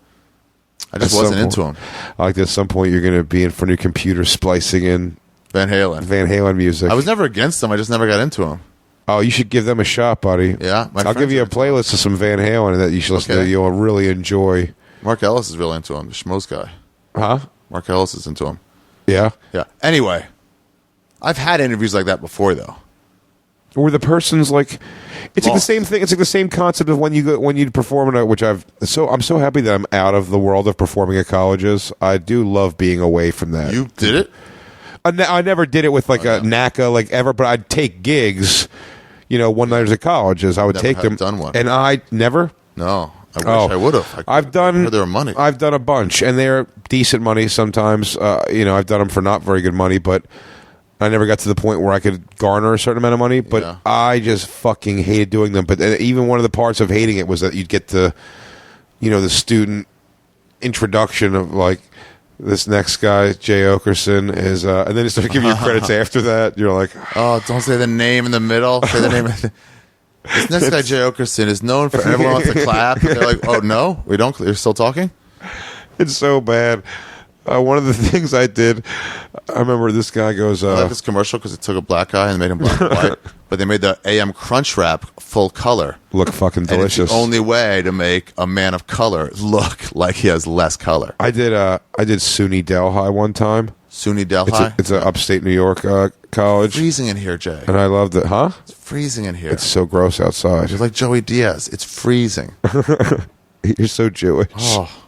I just wasn't into him. Like, at some point, you're going to be in front of your computer splicing in Van Halen music. I was never against him. I just never got into him. Oh, you should give them a shot, buddy. Yeah, I'll give you a playlist of some Van Halen that you should listen to. You'll really enjoy. Mark Ellis is really into him, the Schmoes guy. Huh? Mark Ellis is into him. Yeah? Yeah. Anyway, I've had interviews like that before, though. Where the person's like, it's like the Lost. same thing. It's like the same concept of when you perform in a, which I'm so happy that I'm out of the world of performing at colleges. I do love being away from that. You did it? I never did it with like a NACA like ever, but I'd take gigs, one-nighters at colleges. I would take them. Done one. And I never. No, I wish I would have. I've done. Heard there were money. I've done a bunch, and they're decent money sometimes. I've done them for not very good money, but I never got to the point where I could garner a certain amount of money. But Yeah. I just fucking hated doing them. But even one of the parts of hating it was that you'd get the student introduction of like, this next guy, Jay Oakerson, is, and then they start giving you credits after that. You're like, Oh, don't say the name in the middle. Say the name. This next guy, Jay Oakerson, is known for everyone wants to clap. And they're like, oh, no? We don't? You're still talking? it's so bad. One of the things I did, I remember this guy goes, I like this commercial because it took a black guy and made him black and white. But they made the AM Crunch Wrap full color. look fucking And it's delicious. the only way to make a man of color look like he has less color. I did SUNY Delhi one time. SUNY Delhi. It's an upstate New York college. Freezing in here, Jay. And I loved it. Huh? It's freezing in here. It's so gross outside. You're like Joey Diaz. It's freezing. You're so Jewish. Oh.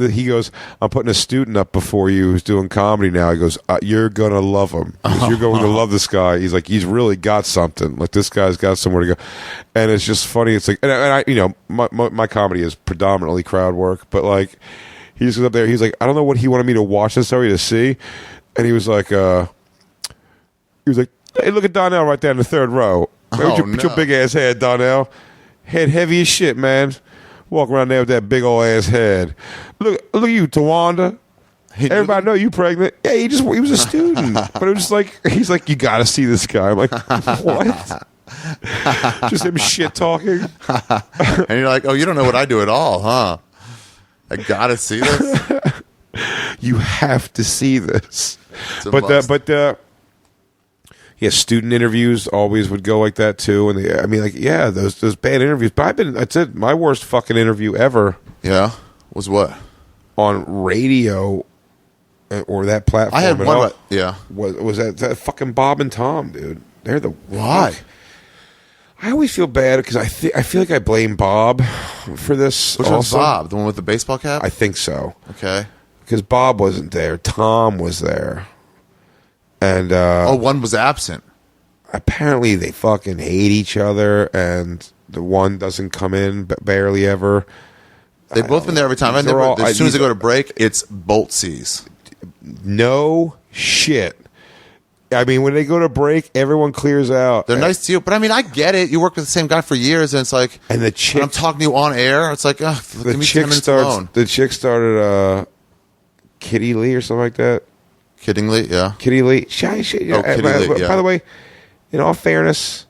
He goes, I'm putting a student up before you who's doing comedy now. He goes, you're going to love him. He goes, you're going to love this guy. He's like, he's really got something. Like, this guy's got somewhere to go. And it's just funny. It's like, and I my comedy is predominantly crowd work, but like, he just goes up there. He's like, I don't know what he wanted me to watch necessarily to see. And he was like, hey, look at Donnell right there in the third row. Put your big ass head, Donnell. Head heavy as shit, man. Walk around there with that big old ass head. Look at you, Tawanda. Everybody know you pregnant. Yeah, he was a student. But it was like, he's like, you got to see this guy. I'm like, what? Just him shit talking. And you're like, oh, you don't know what I do at all, huh? I got to see this. You have to see this. It's a must. Yeah, student interviews always would go like that too, and those bad interviews. But that's it. My worst fucking interview ever. Yeah, was what? On radio or that platform. I had at one. all, Yeah, was that fucking Bob and Tom, dude? They're the why? I always feel bad because I feel like I blame Bob for this. Which one's Bob? The one with the baseball cap? I think so. Okay. Because Bob wasn't there. Tom was there. And one was absent. Apparently they fucking hate each other, and the one doesn't come in barely ever. They've both been there every time. As soon as they go to break, it's bolt seas. No shit. I mean, when they go to break, everyone clears out. They're nice to you, but I mean, I get it. You work with the same guy for years, and it's like, and the chick, when I'm talking to you on air, it's like, give me 10 minutes alone. The chick started Kitty Lee or something like that. Kiddingly, yeah. Kitty Lee. Kitty Lee, yeah. By the way, in all fairness,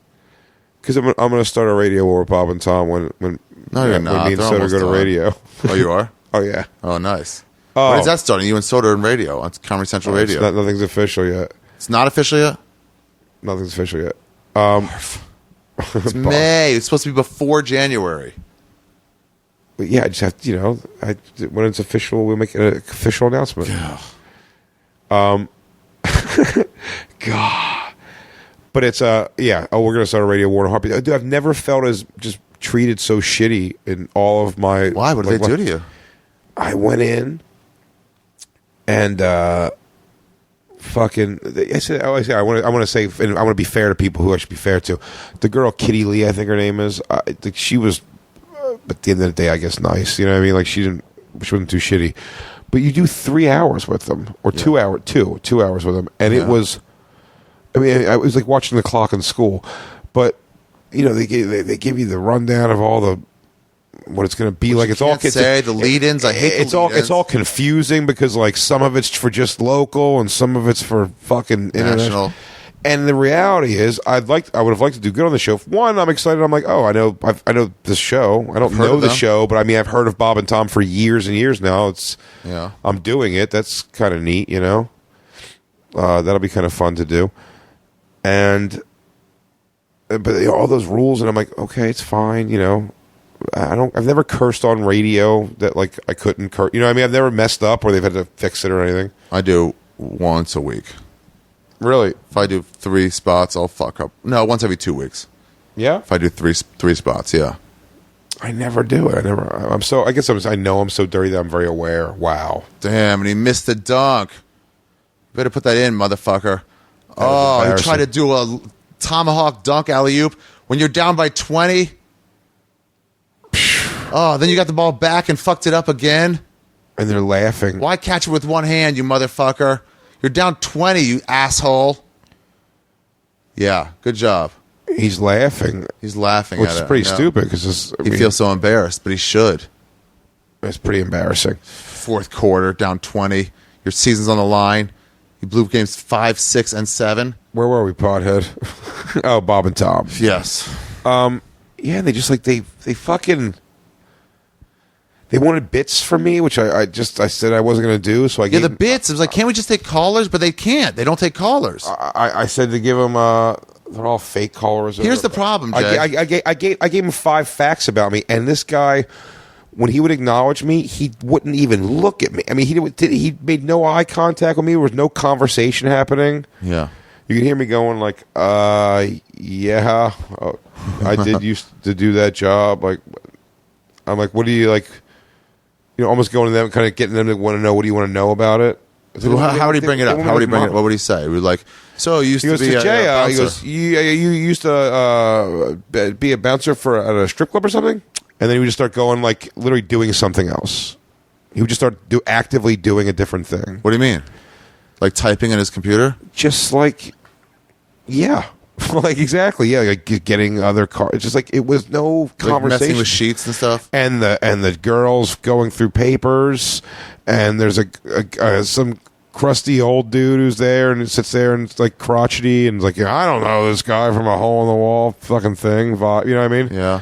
because I'm going to start a radio war with Bob and Tom when No, you're not. me and Soda go to radio. Oh, you are? Oh, yeah. Oh, nice. When is that starting? You and Soda and radio on Comedy Central Radio. Nothing's official yet. It's not official yet? Nothing's official yet. It's May. It's supposed to be before January. But yeah, I just have to, when it's official, we'll make an official announcement. Yeah. God. But it's, we're going to start a radio war in a heartbeat. Dude, I've never felt as just treated so shitty in all of my... Why? What did they do to you? I went in and fucking... I want to say, and I want to be fair to people who I should be fair to. The girl, Kitty Lee, I think her name is, she was, at the end of the day, I guess, nice. You know what I mean? Like, she wasn't too shitty. But you do 3 hours with them, or 2 hours with them, and it was... I mean, I was like watching the clock in school, but they give you the rundown of all the what it's going to be like. It's all the lead-ins. I hate it's all confusing because like some of it's for just local and some of it's for fucking international. And the reality is, I would have liked to do good on the show. One, I'm excited. I'm like, oh, I know this show. I don't know the show, but I mean, I've heard of Bob and Tom for years and years now. I'm doing it. That's kind of neat, That'll be kind of fun to do. But all those rules, and I'm like, okay, it's fine, I've never cursed on radio that like I couldn't curse. I mean, I've never messed up or they've had to fix it or anything. I do once a week. Really? If I do 3 spots, I'll fuck up. No, once every 2 weeks. Yeah. If I do three spots, yeah. I never do it. I know I'm so dirty that I'm very aware. Wow. Damn, and he missed the dunk. Better put that in, motherfucker. Oh, he tried to do a tomahawk dunk alley-oop when you're down by 20. Oh, then you got the ball back and fucked it up again. And they're laughing. Why catch it with one hand, you motherfucker? You're down 20, you asshole. Yeah, good job. He's laughing. He's laughing which at it. Which is pretty stupid because he feels so embarrassed, but he should. It's pretty embarrassing. Fourth quarter, down 20. Your season's on the line. You blew games 5, 6, and 7. Where were we, pothead? Oh, Bob and Tom. Yes. Yeah, they just like they fucking they wanted bits from me, which I said I wasn't going to do. So I gave the bits. It was like, can't we just take callers? But they can't. They don't take callers. I said to give them. They're all fake callers. Here's the problem, Jay. I gave him 5 facts about me, and this guy, when he would acknowledge me, he wouldn't even look at me. I mean, he made no eye contact with me. There was no conversation happening. Yeah. You can hear me going like, yeah, I did used to do that job. Like, I'm like, what do you like? Almost going to them, kind of getting them to want to know, what do you want to know about it? How would he bring it up? How would he bring it? What would he say? He was like, so you used to be Jay, a he goes, you used to be a bouncer at a strip club or something? And then he would just start going, like, literally doing something else. He would just start actively doing a different thing. What do you mean? Like typing in his computer? Just like, yeah. Like, exactly, yeah. Like getting other cars. Just like, it was no conversation. Like messing with sheets and stuff? And the girls going through papers. And there's some crusty old dude who's there and sits there and it's like crotchety and it's like, I don't know this guy from a hole in the wall fucking thing. You know what I mean? Yeah.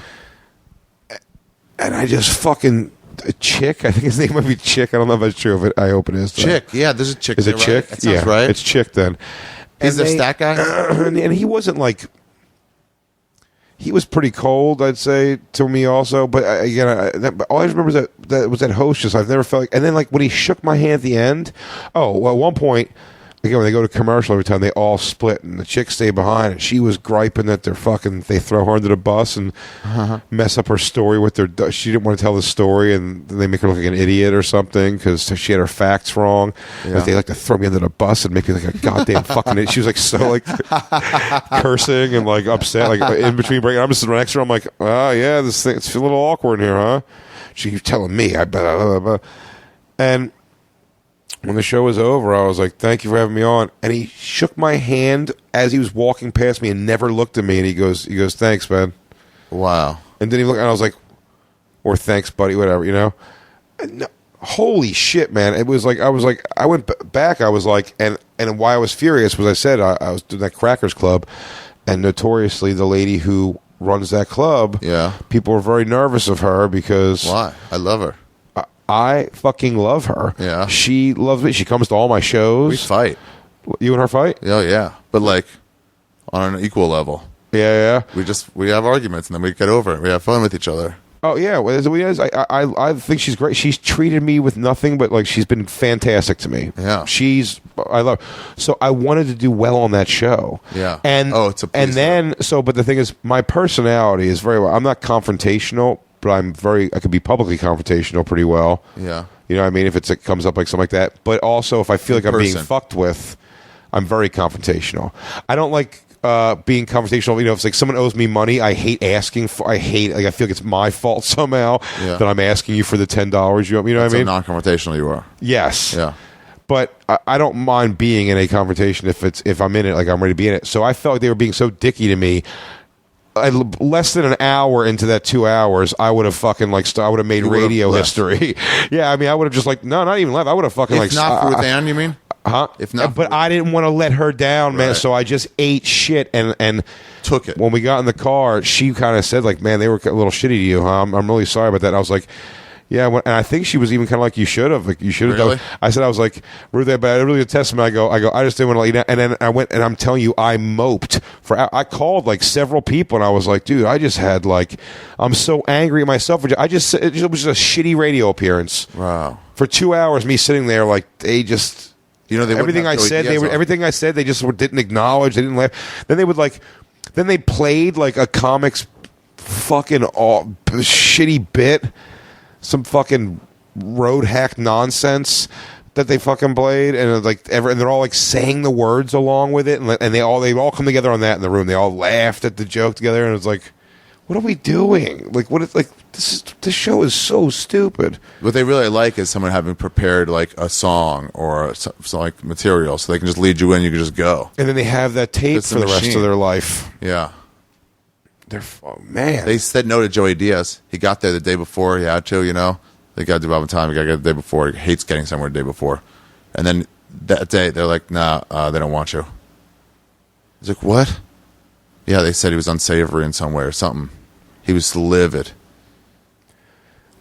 And I just fucking Chick. I think his name might be Chick. I don't know if that's true. But I hope it is. Chick. Yeah, there's a Chick. Is it right? Chick? That sounds yeah, right. It's Chick then. He's the stat guy? And he wasn't like... He was pretty cold, I'd say, to me also. But all I remember is that was that hostess. I've never felt like... And then like when he shook my hand at the end... Oh, well, at one point... Again, when they go to commercial every time, they all split, and the chicks stay behind, and she was griping that they throw her under the bus and mess up her story with their... She didn't want to tell the story, and they make her look like an idiot or something, because she had her facts wrong. Yeah. They like to throw me under the bus and make me like a goddamn fucking idiot. She was like so like cursing and like upset, like in between breaking. I'm just sitting next to her, I'm like, oh yeah, this thing, it's a little awkward in here, huh? She keeps telling me, and... when the show was over, I was like, "Thank you for having me on." And he shook my hand as he was walking past me and never looked at me. And he goes, "Thanks, man." Wow. And then he looked, and I was like, "Or thanks, buddy," whatever, you know. No, holy shit, man! It was like I went back. I was like, and why I was furious was I said I was doing that Crackers Club, and notoriously the lady who runs that club, people were very nervous of her because why? I love her. I fucking love her. Yeah. She loves me. She comes to all my shows. We fight. You and her fight? Oh, yeah. But, like, on an equal level. Yeah. We have arguments, and then we get over it. We have fun with each other. Oh, yeah. I think she's great. She's treated me with nothing but, like, she's been fantastic to me. Yeah. I love her. So I wanted to do well on that show. Yeah. And, it's a pleasure. And then, but the thing is, my personality is very well. I'm not confrontational, but I could be publicly confrontational pretty well. Yeah. You know what I mean? If it comes up like something like that. But also, if I feel like I'm being fucked with, I'm very confrontational. I don't like being confrontational. You know, if it's like someone owes me money, I hate asking for. I feel like it's my fault somehow that I'm asking you for the $10. You know what I mean? Non-confrontational you are. Yes. Yeah. But I don't mind being in a confrontation if I'm in it, like I'm ready to be in it. So I felt like they were being so dicky to me. Less than an hour into that 2 hours, I would have fucking I would have made radio history. Yeah, I mean, I would have just not even left. I would have fucking if not for Ann, you mean? Huh? If not, but I didn't want to let her down, man. So I just ate shit and took it. When we got in the car, she kind of said, like, "Man, they were a little shitty to you, huh? I'm really sorry about that." And I was like, "Yeah," and I think she was even kind of like, "You should have, Really? done." I was like, "Ruth, but I really a testament." I go, I just didn't want to let you down. And then I went, and I'm telling you, I moped I called like several people, and I was like, "Dude, I just had I'm so angry at myself. It was just a shitty radio appearance." Wow. For 2 hours, me sitting there, like they just. You know, everything I said, everything I said, they just didn't acknowledge. They didn't laugh. Then they would then they played like a comic's fucking shitty bit, some fucking road hack nonsense that they fucking played, and and they're all like saying the words along with it, and they all come together on that in the room. They all laughed at the joke together, and it was like, what are we doing? This show is so stupid. What they really like is someone having prepared like a song or some like material, so they can just lead you in. You can just go, and then they have that tape for the rest of their life. Yeah, man. They said no to Joey Diaz. He got there the day before. He had to, you know. They got to do Bob and Tom. He got to get the day before. He hates getting somewhere the day before, and then that day they're like, "Nah, they don't want you." He's like, "What?" Yeah, they said he was unsavory in some way or something. He was livid.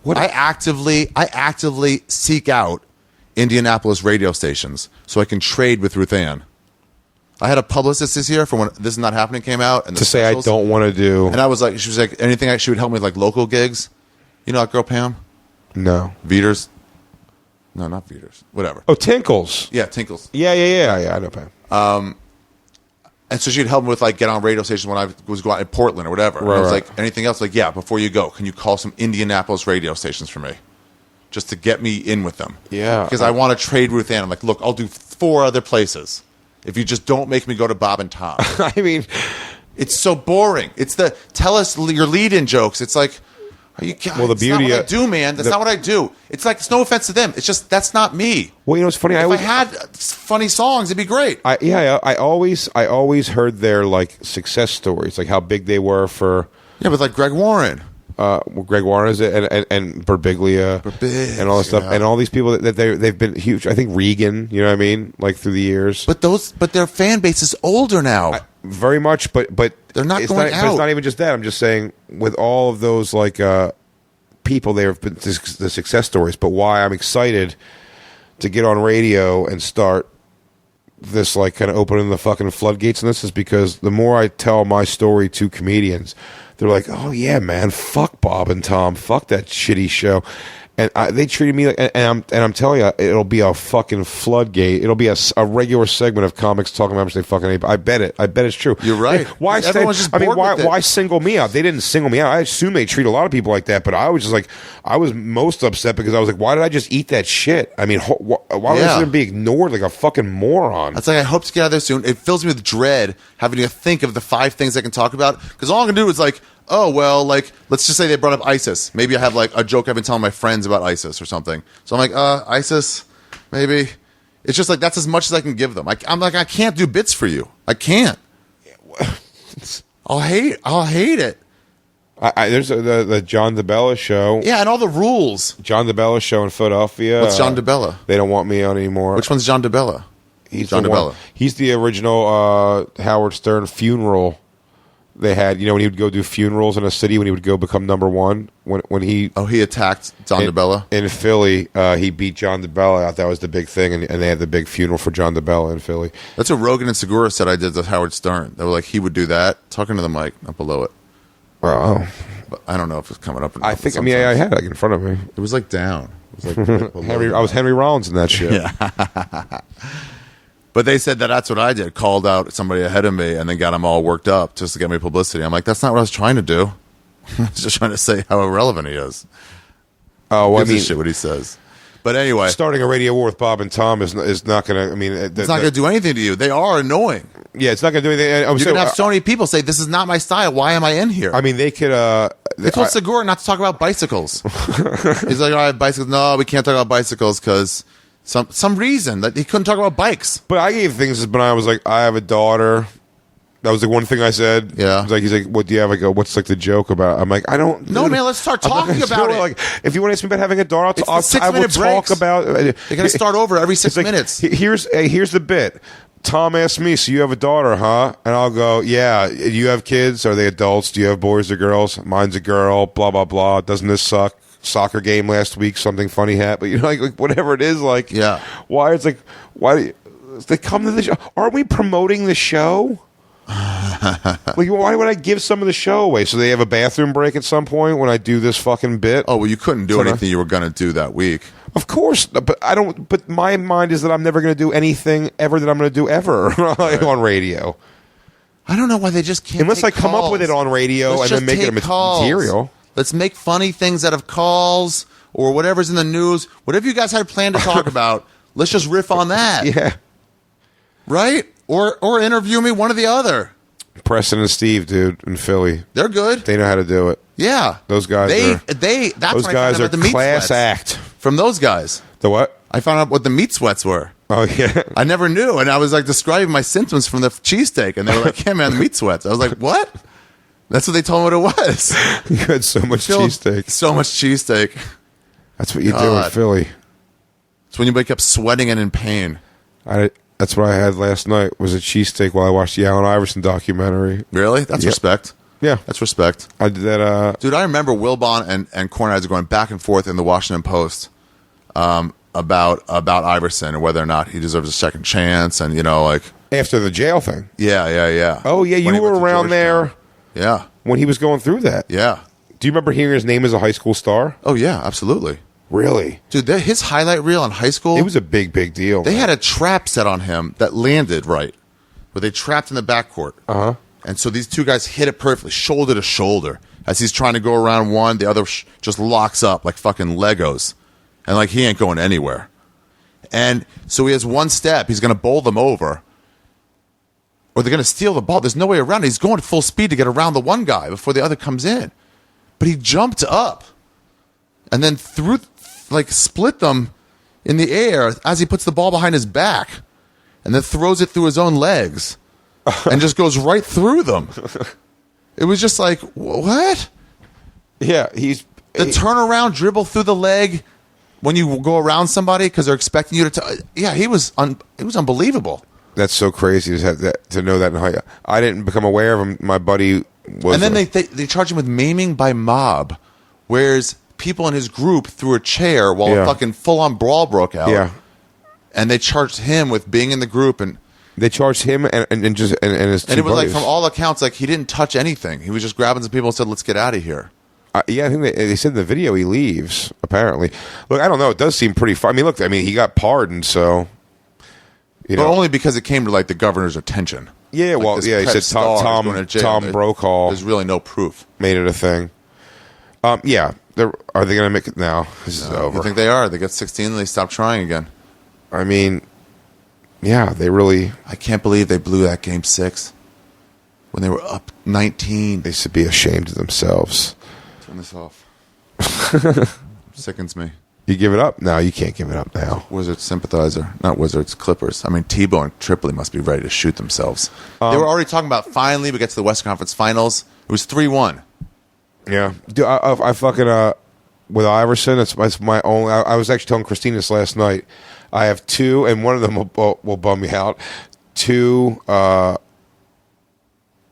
What? I actively seek out Indianapolis radio stations so I can trade with Ruth Ann. I had a publicist this year for when This Is Not Happening came out. And to say I don't want to do. And I was like, she was like, anything she would help me with like local gigs. You know that girl Pam? No. Veters? No, not Veters. Whatever. Oh, Tinkles. Yeah, Tinkles. Yeah. I know Pam. And so she'd help me with like get on radio stations when I was going out in Portland or whatever. Right, and I was like, anything else? Like, yeah, before you go, can you call some Indianapolis radio stations for me? Just to get me in with them. Yeah. Because I want to trade Ruth Ann. I'm like, look, I'll do 4 other places if you just don't make me go to Bob and Tom. I mean, it's so boring. It's tell us your lead-in jokes. It's like, the beauty not what I do, man. That's not what I do. It's like, it's no offense to them. It's just, that's not me. Well, you know, it's funny. If I had funny songs, it'd be great. I always heard their like success stories, like how big they were for. Yeah, with like Greg Warren. Greg Warren is it, and Birbiglia and all this stuff, and all these people that they've been huge. I think Regan, you know what I mean, like through the years. But their fan base is older now. Very much, but they're not going out. But it's not even just that. I'm just saying, with all of those like people, they have been the success stories. But why I'm excited to get on radio and start this, like, kind of opening the fucking floodgates, and this is because the more I tell my story to comedians, they're like, "Oh yeah, man, fuck Bob and Tom, fuck that shitty show," and they treated me like, and I'm telling you, it'll be a fucking floodgate. It'll be a regular segment of comics talking about how much they fucking hate. I bet it's true. You're right. Why? Everyone's just bored with it. Why single me out? They didn't single me out. I assume they treat a lot of people like that, but I was just like, I was most upset because I was like, why did I just eat that shit? I mean, why was I be ignored like a fucking moron? It's like, I hope to get out of there soon. It fills me with dread having to think of the 5 things I can talk about, because all I'm gonna do is like, oh, well, like, let's just say they brought up ISIS. Maybe I have, like, a joke I've been telling my friends about ISIS or something. So I'm like, ISIS, maybe. It's just like that's as much as I can give them. I'm like, I can't do bits for you. I can't. I'll hate it. There's the John DeBella show. Yeah, and all the rules. John DeBella show in Philadelphia. What's John DeBella? They don't want me on anymore. Which one's John DeBella? He's John DeBella. He's the original Howard Stern funeral. They had, when he would go do funerals in a city, when he would go become number one, when he attacked John DeBella in Philly, he beat John DeBella out. That was the big thing, and they had the big funeral for John DeBella in Philly. That's what Rogan and Segura said I did to Howard Stern. They were like, he would do that, talking to the mic, not below it. Oh, but I don't know if it's coming up. I think. Sometimes. I had it in front of me. It was like down. It was like I was Henry Rollins in that shit. Yeah. But they said that's what I did. Called out somebody ahead of me and then got them all worked up just to get me publicity. I'm like, that's not what I was trying to do. I was just trying to say how irrelevant he is. Oh, well, shit what he says. But anyway, starting a radio war with Bob and Tom is not going to. I mean, it's not going to do anything to you. They are annoying. Yeah, it's not going to do anything. You can have so many people say, "This is not my style. Why am I in here?" I mean, they could. They told Segura not to talk about bicycles. He's like, "I have bicycles." No, we can't talk about bicycles because. Some reason that he couldn't talk about bikes. But I gave things when I was like, I have a daughter. That was the one thing I said. Yeah. He's like, what do you have? I go, what's like the joke about? I'm like, I don't. No, man, let's start talking about it. Like, if you want to ask me about having a daughter, I will talk about. They got to start over every 6 minutes. Here's the bit. Tom asked me, so you have a daughter, huh? And I'll go, yeah. Do you have kids? Are they adults? Do you have boys or girls? Mine's a girl. Blah blah blah. Doesn't this suck? Soccer game last week, something funny happened. Like whatever it is, like yeah. Why they come to the show? Aren't we promoting the show? Like why would I give some of the show away? So they have a bathroom break at some point when I do this fucking bit. Oh well, you couldn't do anything you were going to do that week. Of course, but I don't. But my mind is that I'm never going to do anything ever that I'm going to do ever on radio. I don't know why they just can't. Unless I come up with it on radio and then make it a material. Let's make funny things out of calls or whatever's in the news. Whatever you guys had planned to talk about, let's just riff on that. Yeah. Right? Or interview me, one or the other. Preston and Steve, dude, in Philly. They're good. They know how to do it. Yeah. Those guys those guys are class act. From those guys. The what? I found out what the meat sweats were. Oh, yeah. I never knew. And I was like describing my symptoms from the cheesesteak. And they were like, yeah, man, meat sweats. I was like, what? That's what they told me what it was. You had so much cheesesteak. So much cheesesteak. That's what you do in Philly. It's when you wake up sweating and in pain. That's what I had last night, was a cheesesteak while I watched the Allen Iverson documentary. Really? That's respect. Yeah. That's respect. I did that. Dude, I remember Wilbon and Kornheiser going back and forth in the Washington Post about Iverson and whether or not he deserves a second chance and, after the jail thing. Yeah. Oh, yeah, you were around there. Yeah. When he was going through that. Yeah. Do you remember hearing his name as a high school star? Oh, yeah, absolutely. Really? Dude, his highlight reel in high school. It was a big deal. They had a trap set on him that landed right, where they trapped in the backcourt. Uh-huh. And so these two guys hit it perfectly, shoulder to shoulder. As he's trying to go around one, the other just locks up like fucking Legos. And like he ain't going anywhere. And so he has one step. He's going to bowl them over. Or they're going to steal the ball. There's no way around it. He's going at full speed to get around the one guy before the other comes in. But he jumped up and then split them in the air as he puts the ball behind his back and then throws it through his own legs and just goes right through them. It was just like, what? Yeah, the turnaround dribble through the leg when you go around somebody because they're expecting you to. Yeah, it was unbelievable. That's so crazy to know that in high. I didn't become aware of him. My buddy was. And then they charged him with maiming by mob, whereas people in his group threw a chair while a fucking full-on brawl broke out. Yeah. And they charged him with being in the group and. They charged him and his two buddies. And it was buddies. like, from all accounts, like he didn't touch anything. He was just grabbing some people and said, let's get out of here. Yeah, I think they said in the video he leaves, apparently. Look, I don't know. It does seem pretty far. I mean, he got pardoned, so. But only because it came to like the governor's attention. Yeah, like, he said Tom Brokaw. There's really no proof. Made it a thing. Yeah. Are they going to make it now? This is over. I think they are. They got 16 and they stopped trying again. I mean, yeah, they really. I can't believe they blew that game 6 when they were up 19. They should be ashamed of themselves. Turn this off. Sickens me. You give it up? No, you can't give it up now. Wizards sympathizer. Not Wizards, Clippers. I mean, Tebow and Tripoli must be ready to shoot themselves. They were already talking about finally we get to the Western Conference Finals. It was 3-1. Yeah. Dude, I fucking, with Iverson, it's my only. I was actually telling Christina this last night. I have two, and one of them will bum me out. Two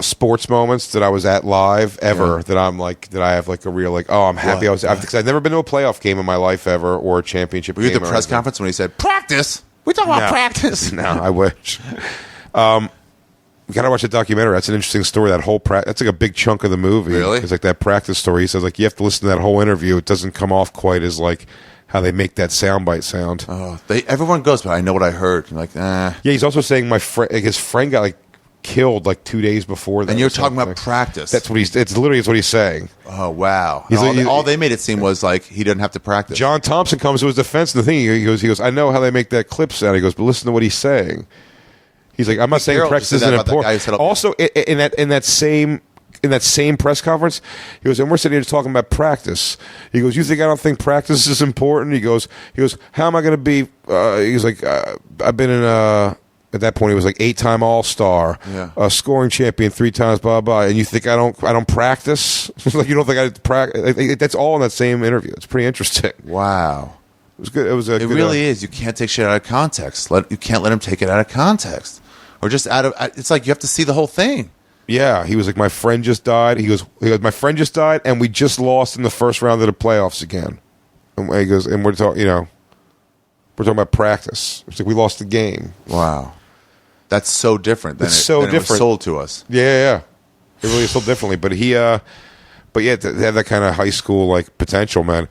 sports moments that I was at live ever that I'm like that I have like a real like I'm happy I was because I've never been to a playoff game in my life ever or a championship Were you game. at the press conference when he said practice? We talking about practice? No, I wish. You gotta watch the documentary. That's an interesting story. That whole that's like a big chunk of the movie. Really? It's like that practice story. He says like you have to listen to that whole interview. It doesn't come off quite as like how they make that soundbite sound. Oh, everyone goes, but I know what I heard. You're like, Yeah, he's also saying his friend got like killed like 2 days before that. And you're talking about practice. That's what it's literally what he's saying. Oh wow! All they made it seem was like he didn't have to practice. John Thompson comes to his defense in the thing. He goes. I know how they make that clip sound. He goes, but listen to what he's saying. He's like, I'm not saying practice isn't important. Also, in that same press conference, he goes, and we're sitting here talking about practice. He goes, you think I don't think practice is important? He goes, how am I going to be? He's like, I've been in at that point he was like 8-time All-Star, scoring champion 3 times, blah blah. And you think I don't practice? Like you don't think I practice? That's all in that same interview. It's pretty interesting. Wow. It was good. It really is. You can't take shit out of context. You can't let him take it out of context, or just out of. It's like you have to see the whole thing. Yeah, he was like, my friend just died. He goes, my friend just died, and we just lost in the first round of the playoffs again. And he goes, and we're talking about practice. It's like we lost the game. Wow, that's so different. Than it was sold to us. Yeah. It really is sold differently. But to have that kind of high school like potential, man.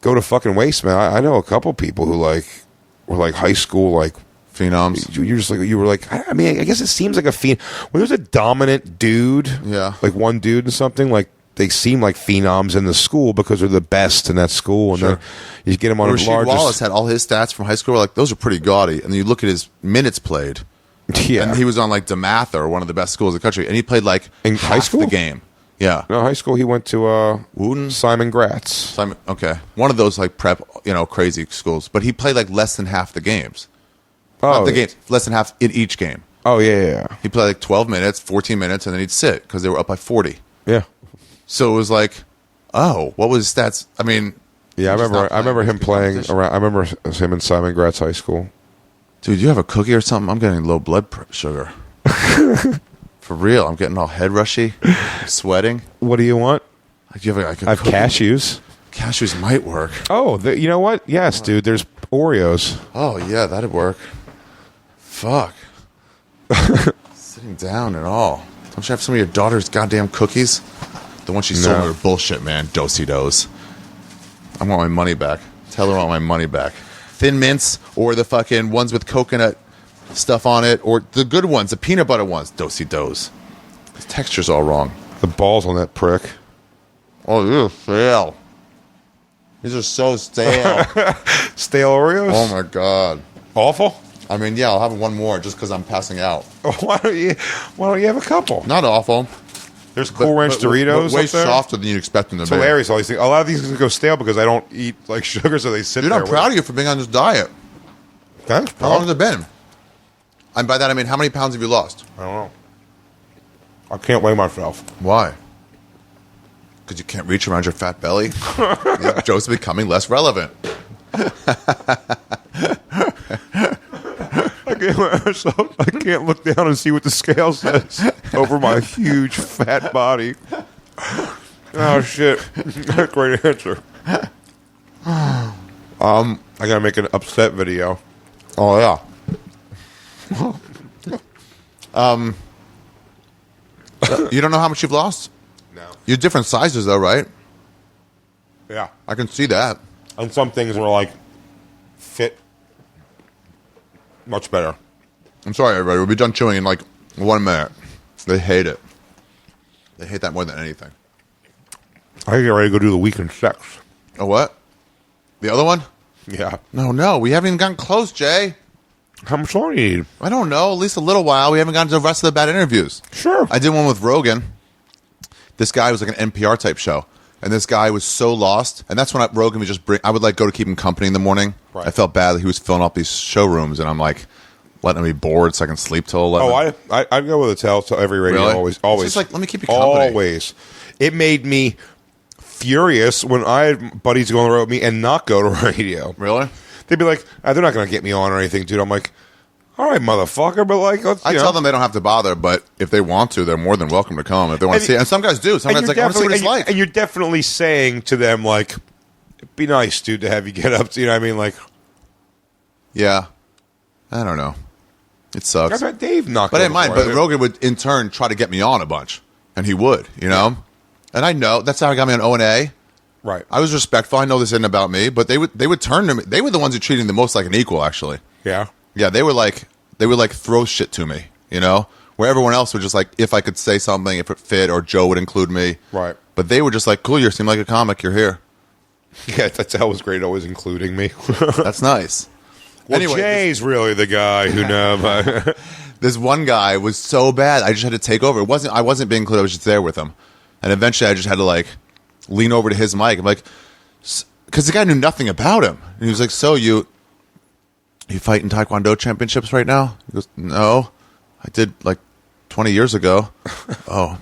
Go to fucking waste, man. I know a couple people who like were like high school like phenoms. You were like I mean I guess it seems like a phen. When there's a dominant dude, like one dude and something like they seem like phenoms in the school because they're the best in that school, and then you get them on Rasheed a largest. Wallace had all his stats from high school. Like those are pretty gaudy, and then you look at his minutes played. Yeah, and he was on like DeMatha, one of the best schools in the country, and he played like in high school the game. Yeah. No, high school he went to Wooten? Simon Gratz. Okay. One of those like prep, crazy schools. But he played like less than half the games. Oh. Not the games, less than half in each game. Oh, yeah. He played like 12 minutes, 14 minutes, and then he'd sit because they were up by 40. Yeah. So it was like, what was his stats? I mean, yeah, I remember him playing around. I remember him in Simon Gratz High School. Dude, you have a cookie or something? I'm getting low blood sugar. For real, I'm getting all head rushy, I'm sweating. What do you want? I have cashews. Cashews might work. Oh, you know what? Yes, dude. There's Oreos. Oh yeah, that'd work. Fuck. Sitting down at all. Don't you have some of your daughter's goddamn cookies? The one she sold me were bullshit, man. Do-si-dos. I want my money back. Tell her I want my money back. Thin Mints or the fucking ones with coconut stuff on it, or the good ones, the peanut butter ones. Do-si-dos. The texture's all wrong. The balls on that prick. Oh, they're stale. These are so stale. Stale Oreos? Oh my god. Awful? I mean, yeah, I'll have one more just because I'm passing out. Why don't you have a couple? Not awful. There's Cool Ranch Doritos. Way softer than you'd expect them to be. It's hilarious. All these things. A lot of these things go stale because I don't eat like sugar, so they sit there. Dude, I'm proud of you for being on this diet. Thanks, How long has it been? And by that I mean, how many pounds have you lost? I don't know. I can't weigh myself. Why? Because you can't reach around your fat belly? Yeah, Joe's becoming less relevant. I can't look down and see what the scale says over my huge fat body. Oh shit! Great answer. I gotta make an upset video. Oh yeah. You don't know how much you've lost? No. You're different sizes though, right? Yeah. I can see that. And some things were like fit much better. I'm sorry, everybody. We'll be done chewing in like 1 minute. They hate it. They hate that more than anything. I get ready to go do the weekend sex. Oh, what? The other one? Yeah. No. We haven't even gotten close, Jay. How much longer do you need? I don't know. At least a little while. We haven't gotten to the rest of the bad interviews. Sure. I did one with Rogan. This guy was like an NPR type show. and this guy was so lost. And that's when Rogan would just bring. I would like go to keep him company in the morning. Right. I felt bad that he was filling up these showrooms, and I'm like letting him be bored so I can sleep till 11. Oh, I'd go with a tell to every radio. Really? Always. It's just like, let me keep you company. Always. It made me furious when I had buddies go on the road with me and not go to radio. Really? They'd be like, they're not going to get me on or anything, dude. I'm like, all right, motherfucker, but like, I tell them they don't have to bother, but if they want to, they're more than welcome to come if they want to see it. And some guys do. Some guys like, I want to see what it's like. And you're definitely saying to them, like, it'd be nice, dude, to have you get up to, you know what I mean? Like, yeah. I don't know. It sucks. I've had Dave knock. But I didn't mind. But Rogan would, in turn, try to get me on a bunch. And he would, you know? Yeah. And I know. That's how he got me on O&A. Right. I was respectful. I know this isn't about me, but they would turn to me. They were the ones who treated me the most like an equal, actually. Yeah. Yeah, they would throw shit to me, you know? Where everyone else would just like, if I could say something, if it fit, or Joe would include me. Right. But they were just like, cool, you seem like a comic, you're here. Yeah, that was great, always including me. That's nice. Well, anyway, Jay's really the guy who knows. This one guy was so bad, I just had to take over. I wasn't being included, I was just there with him. And eventually I just had to like lean over to his mic. I'm like, because the guy knew nothing about him. And he was like, so you fight in Taekwondo championships right now? He goes, no, I did like 20 years ago. Oh,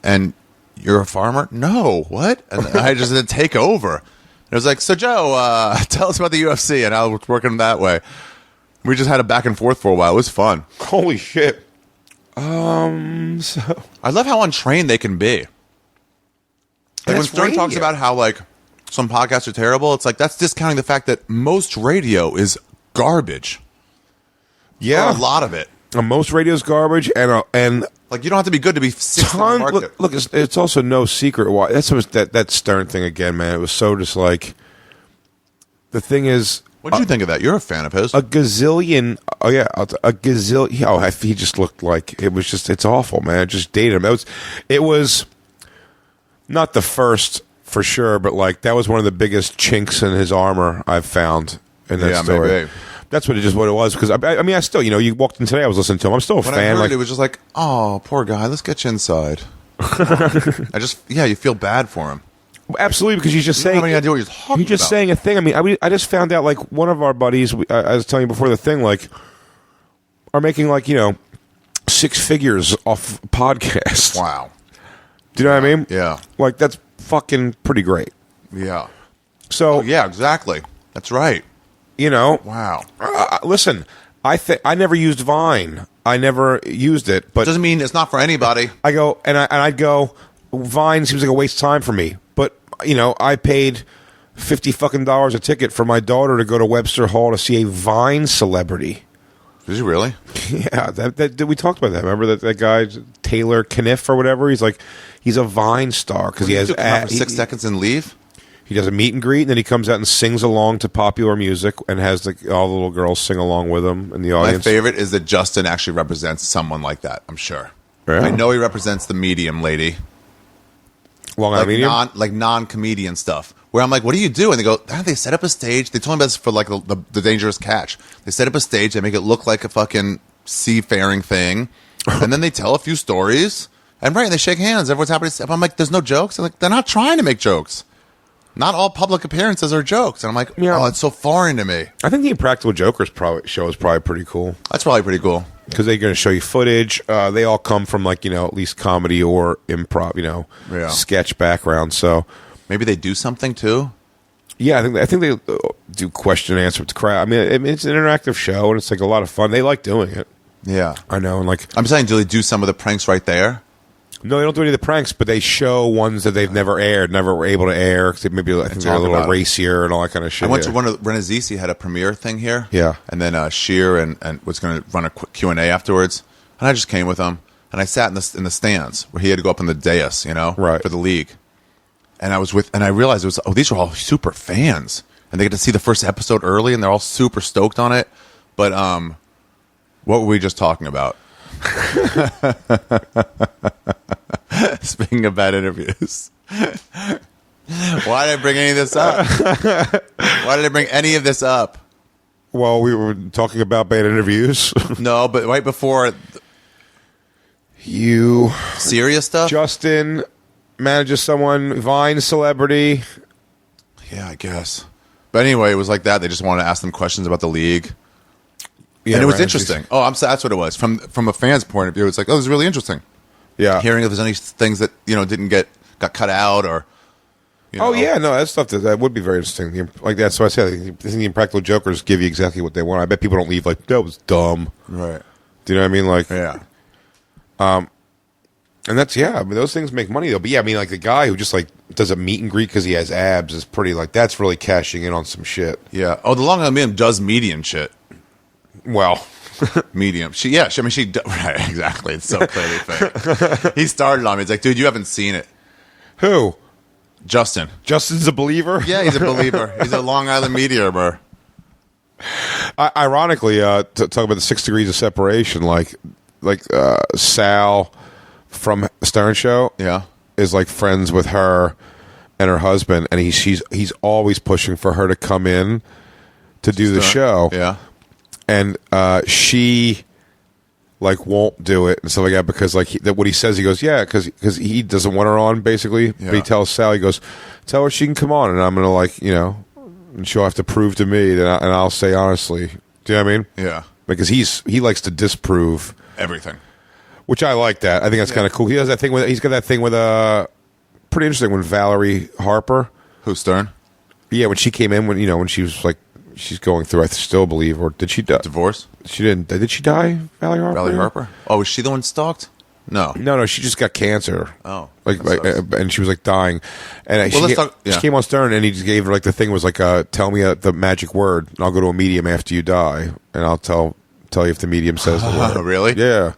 and you're a farmer? No, what? And I just had to take over. And I was like, so Joe, tell us about the UFC and how it's working that way. We just had a back and forth for a while. It was fun. Holy shit. So I love how untrained they can be. Like when Stern talks about how like some podcasts are terrible, it's like that's discounting the fact that most radio is garbage. Yeah, or a lot of it. Most radio's garbage, and like you don't have to be good to be sixth in the market. Look, it's also no secret why. That's that Stern thing again, man. It was so just like the thing is. What did you think of that? You're a fan of his. A gazillion. Oh yeah, a gazillion. Oh, he just looked like it was just. It's awful, man. It just dated him. It was not the first for sure, but like that was one of the biggest chinks in his armor I've found in that story. Maybe. That's what it was because I mean I still you walked in today I was listening to him. I'm still a fan. I heard it was just like, oh poor guy, let's get you inside. You feel bad for him. Absolutely, because he's just saying. I have any idea what you're talking about. He's just saying a thing. I mean, I just found out like one of our buddies. I was telling you before the thing, like, are making like 6 figures off podcasts. Wow. Do you know what I mean? Yeah. Like that's fucking pretty great. Yeah. So yeah, exactly. That's right. Wow. Listen, I never used Vine. I never used it, but doesn't mean it's not for anybody. I go and I'd go. Vine seems like a waste of time for me, but I paid $50 a ticket for my daughter to go to Webster Hall to see a Vine celebrity. Did you really? Yeah, that we talked about that. Remember that guy Taylor Kniff or whatever? He's a Vine star because he has for 6 seconds and leave. He does a meet and greet, and then he comes out and sings along to popular music and has all the little girls sing along with him in the audience. My favorite is that Justin actually represents someone like that. I'm sure. Yeah. I know he represents the medium lady. Long Island medium? Like non-comedian stuff. Where I'm like, what do you do? And they go, they set up a stage. They told me about this for like the Dangerous Catch. They set up a stage. They make it look like a fucking seafaring thing. And then they tell a few stories. And they shake hands. Everyone's happy to see. I'm like, there's no jokes? I'm like, they're not trying to make jokes. Not all public appearances are jokes. And I'm like, oh, it's so foreign to me. I think the Impractical Jokers show is probably pretty cool. That's probably pretty cool. Because they're going to show you footage. They all come from at least comedy or improv, sketch background. So maybe they do something too. Yeah, I think they do question and answer with the crowd. I mean, it's an interactive show and it's like a lot of fun. They like doing it. Yeah, I know. And I'm saying, do they do some of the pranks right there? No, they don't do any of the pranks, but they show ones that they've never aired, never were able to air. Cause maybe I think they're a little racier and all that kind of shit. I went to one of Renazizi had a premiere thing here. Yeah, and then Sheer and was going to run a quick Q&A afterwards, and I just came with him and I sat in the stands where he had to go up on the dais, right, for the league. And I realized it was these are all super fans, and they get to see the first episode early, and they're all super stoked on it. But what were we just talking about? Speaking of bad interviews, why did I bring any of this up? Why did I bring any of this up? Well, we were talking about bad interviews. No, but right before you serious stuff. Justin manages someone, Vine celebrity. Yeah, I guess. But anyway, it was like that. They just wanted to ask them questions about the league. Yeah, and it was right. interesting. That's what it was. From a fan's point of view, it's like, oh, this is really interesting. Yeah. Hearing if there's any things that, got cut out or... Oh, yeah, no, that's stuff that would be very interesting. Like that's what I said. I think the Impractical Jokers give you exactly what they want. I bet people don't leave like, that was dumb. Right. Do you know what I mean? Like, yeah. And that's, I mean, those things make money, though. But, yeah, I mean, like, the guy who just, like, does a meet and greet because he has abs is pretty, like, that's really cashing in on some shit. Yeah. Oh, the Long Island Medium does medium shit. Well. Medium. Right, exactly. It's so clearly fake. He started on me. It's like, dude, you haven't seen it. Who? Justin. Justin's a believer? Yeah, he's a believer. He's a Long Island mediumer. Ironically, to talk about the 6 degrees of separation, like Sal from Stern Show, is like friends with her and her husband, and he's always pushing for her to come in to do the show. Yeah, and she like won't do it and stuff like that because like what he says, he goes, because he doesn't want her on basically. But he tells Sal, he goes, tell her she can come on, and I'm gonna and she'll have to prove to me that, and I'll say honestly. Do you know what I mean? Yeah, because he likes to disprove everything. Which I like that. I think that's kind of cool. He has that thing with. He's got that thing with pretty interesting when Valerie Harper, who's Stern. Yeah, when she came in, when she was like, she's going through. I still believe, or did she die? Divorce? She didn't. Did she die? Valerie Harper. Valerie Harper. Oh, was she the one stalked? No. She just got cancer. Oh, and she was like dying, and she came on Stern, and he just gave her like the thing was like, tell me the magic word, and I'll go to a medium after you die, and I'll tell you if the medium says the word. Really? Yeah.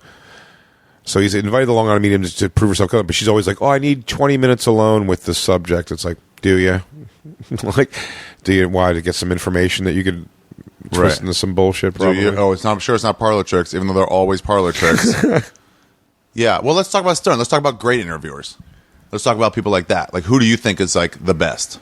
So he's invited the Long Island medium to prove herself, but she's always like, "Oh, I need 20 minutes alone with the subject." It's like, do you? Like, do you? Why, to get some information that you could twist into some bullshit? Probably. I'm sure it's not parlor tricks, even though they're always parlor tricks. Yeah. Well, let's talk about Stern. Let's talk about great interviewers. Let's talk about people like that. Like, who do you think is like the best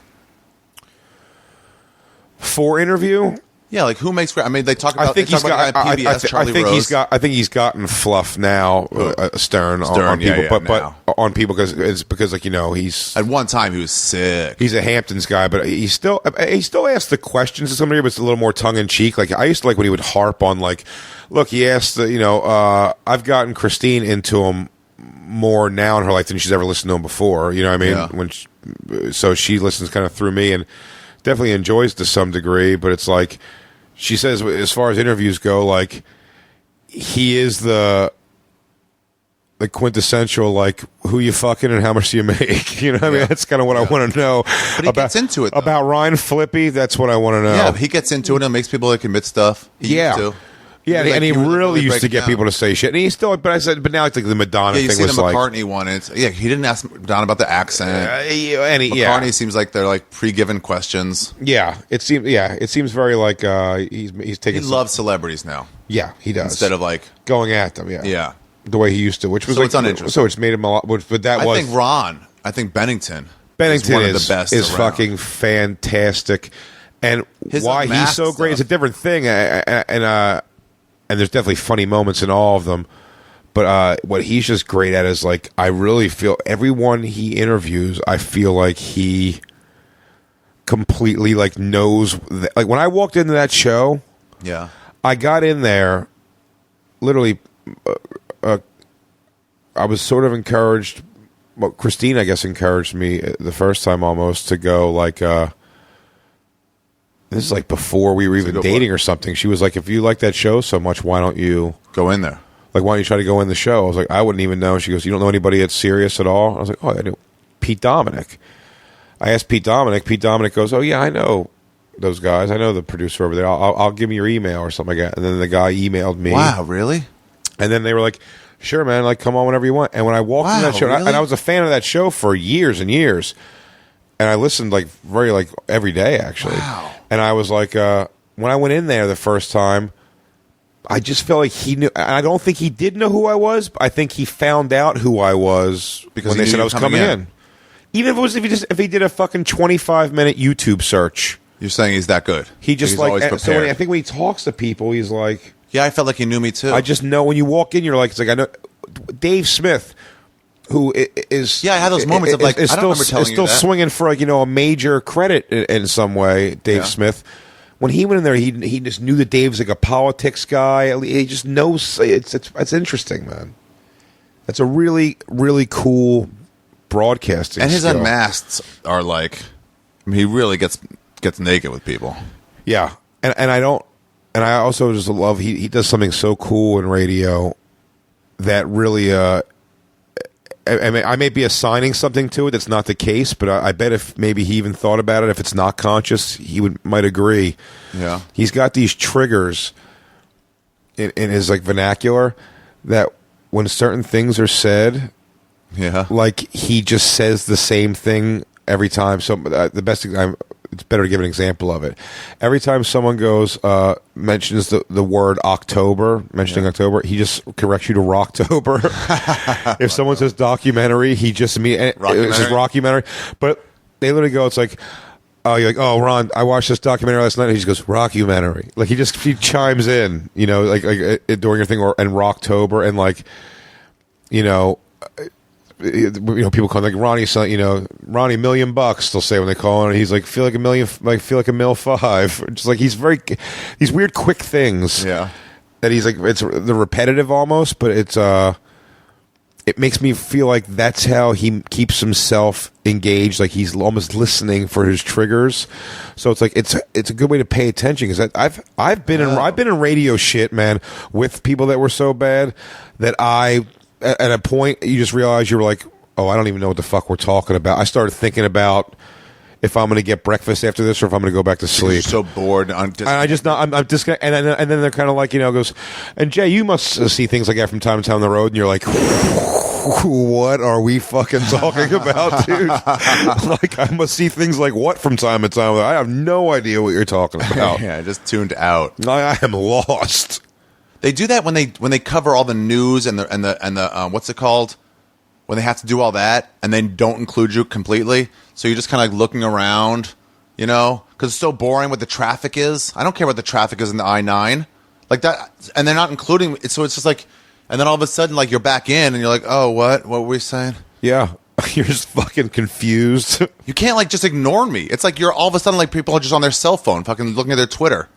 for interview? Yeah, like who makes great? I mean, they talk about. I think he's got. PBS, Charlie Rose. I think he's gotten fluff now. Stern on people, but on people because like he's at one time he was sick. He's a Hamptons guy, but he still asks the questions to somebody, but it's a little more tongue in cheek. Like I used to like when he would harp on like, look, he asked I've gotten Christine into him more now in her life than she's ever listened to him before. You know what I mean? Yeah. So she listens kind of through me and definitely enjoys to some degree, but it's like she says as far as interviews go, like he is the quintessential like who you fucking and how much do you make. You know what I mean? That's kind of what I want to know. But he gets into it, though. About Ryan Flippy. That's what I want to know. Yeah, he gets into it and makes people like admit stuff. He used to. Yeah, and he really used to get people to say shit. And he still, but now it's like the Madonna thing was like. Yeah, you see the McCartney one. He didn't ask Madonna about the accent. McCartney seems like they're like pre-given questions. Yeah, it seems very like he's taking. He loves celebrities now. Yeah, he does. Instead of like going at them. Yeah, yeah, the way he used to, which was so like it's uninteresting. So it's made him a lot. But that was. I think Bennington. Bennington is one of the best. Is fucking fantastic, and why he's so great is a different thing. And there's definitely funny moments in all of them. But what he's just great at is, like, I really feel everyone he interviews, I feel like he completely, like, knows. Like, when I walked into that show, I got in there, literally, I was sort of encouraged. Well, Christine, I guess, encouraged me the first time almost to go, like, this is like before we were even dating or something. She was like, if you like that show so much, why don't you go in there? Like, why don't you try to go in the show? I was like, I wouldn't even know. She goes, you don't know anybody at Sirius at all? I was like, oh, I do. Pete Dominic. I asked Pete Dominic. Pete Dominic goes, oh, yeah, I know those guys. I know the producer over there. I'll give me your email or something like that. And then the guy emailed me. Wow, really? And then they were like, sure, man, like, come on whenever you want. And when I walked in that show, really? and I was a fan of that show for years and years. And I listened like every day, actually. Wow. And I was like, when I went in there the first time, I just felt like he knew. And I don't think he did know who I was. But I think he found out who I was because when they said I was coming in. Even if he did a fucking 25-minute YouTube search. You're saying he's that good. He just like so. I think when he talks to people, he's like, yeah, I felt like he knew me too. I just know when you walk in, you're like, it's like I know Dave Smith. who is Yeah, I had those moments of like, I don't remember telling is you still that. swinging for like a major credit in some way. Dave Smith, when he went in there, he just knew that Dave's like a politics guy. He just knows it's interesting, man. That's a really really cool broadcasting. And his skill. unmasked are like, I mean, he really gets naked with people. Yeah, and I also just love he does something so cool in radio that really I may be assigning something to it that's not the case, but I bet if maybe he even thought about it, if it's not conscious, he might agree. Yeah, he's got these triggers in his like vernacular that when certain things are said, like he just says the same thing every time. So the best thing it's better to give an example of it. Every time someone mentions the word October, October, he just corrects you to Rocktober. If someone says documentary, he just says rockumentary. But they literally go, it's like, you're like, oh, Ron, I watched this documentary last night. And he just goes, rockumentary. Like he chimes in, like during your thing, and Rocktober, and like, people call him like Ronnie, Ronnie $1,000,000. They'll say when they call him, and he's like, feel like $1 million, $5. Just like these weird quick things. Yeah, that he's like, they're repetitive almost, but it makes me feel like that's how he keeps himself engaged. Like he's almost listening for his triggers. So it's like it's a good way to pay attention, because I've been in radio shit, man, with people that were so bad that at a point, you just realize you're like, oh, I don't even know what the fuck we're talking about. I started thinking about if I'm going to get breakfast after this or if I'm going to go back to sleep. You're so bored. I'm just not. I'm just and then they're kind of like, goes, and Jay, you must see things like that from time to time on the road, and you're like, what are we fucking talking about, dude? Like, I must see things like what from time to time? I have no idea what you're talking about. Yeah, I just tuned out. I am lost. They do that when they cover all the news and the what's it called, when they have to do all that and then don't include you completely. So you're just kind of like looking around, because it's so boring what the traffic is. I don't care what the traffic is in the I-9, like that, and they're not including it. So it's just like, and then all of a sudden, like you're back in and you're like, oh, what were we saying? Yeah, you're just fucking confused. You can't like just ignore me. It's like you're all of a sudden like people are just on their cell phone, fucking looking at their Twitter.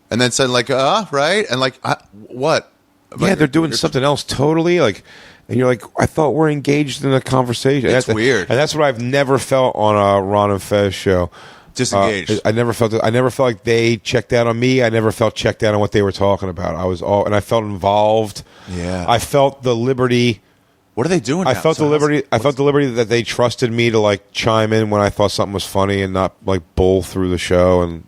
And then said like, right? And like, what? Yeah, they're doing something else totally. Like, and you're like, I thought we're engaged in a conversation. It's weird. And that's what I've never felt on a Ron and Fez show. Disengaged. I never felt like they checked out on me. I never felt checked out on what they were talking about. And I felt involved. Yeah. I felt the liberty. What are they doing now? I felt the liberty that they trusted me to like chime in when I thought something was funny and not like bull through the show. And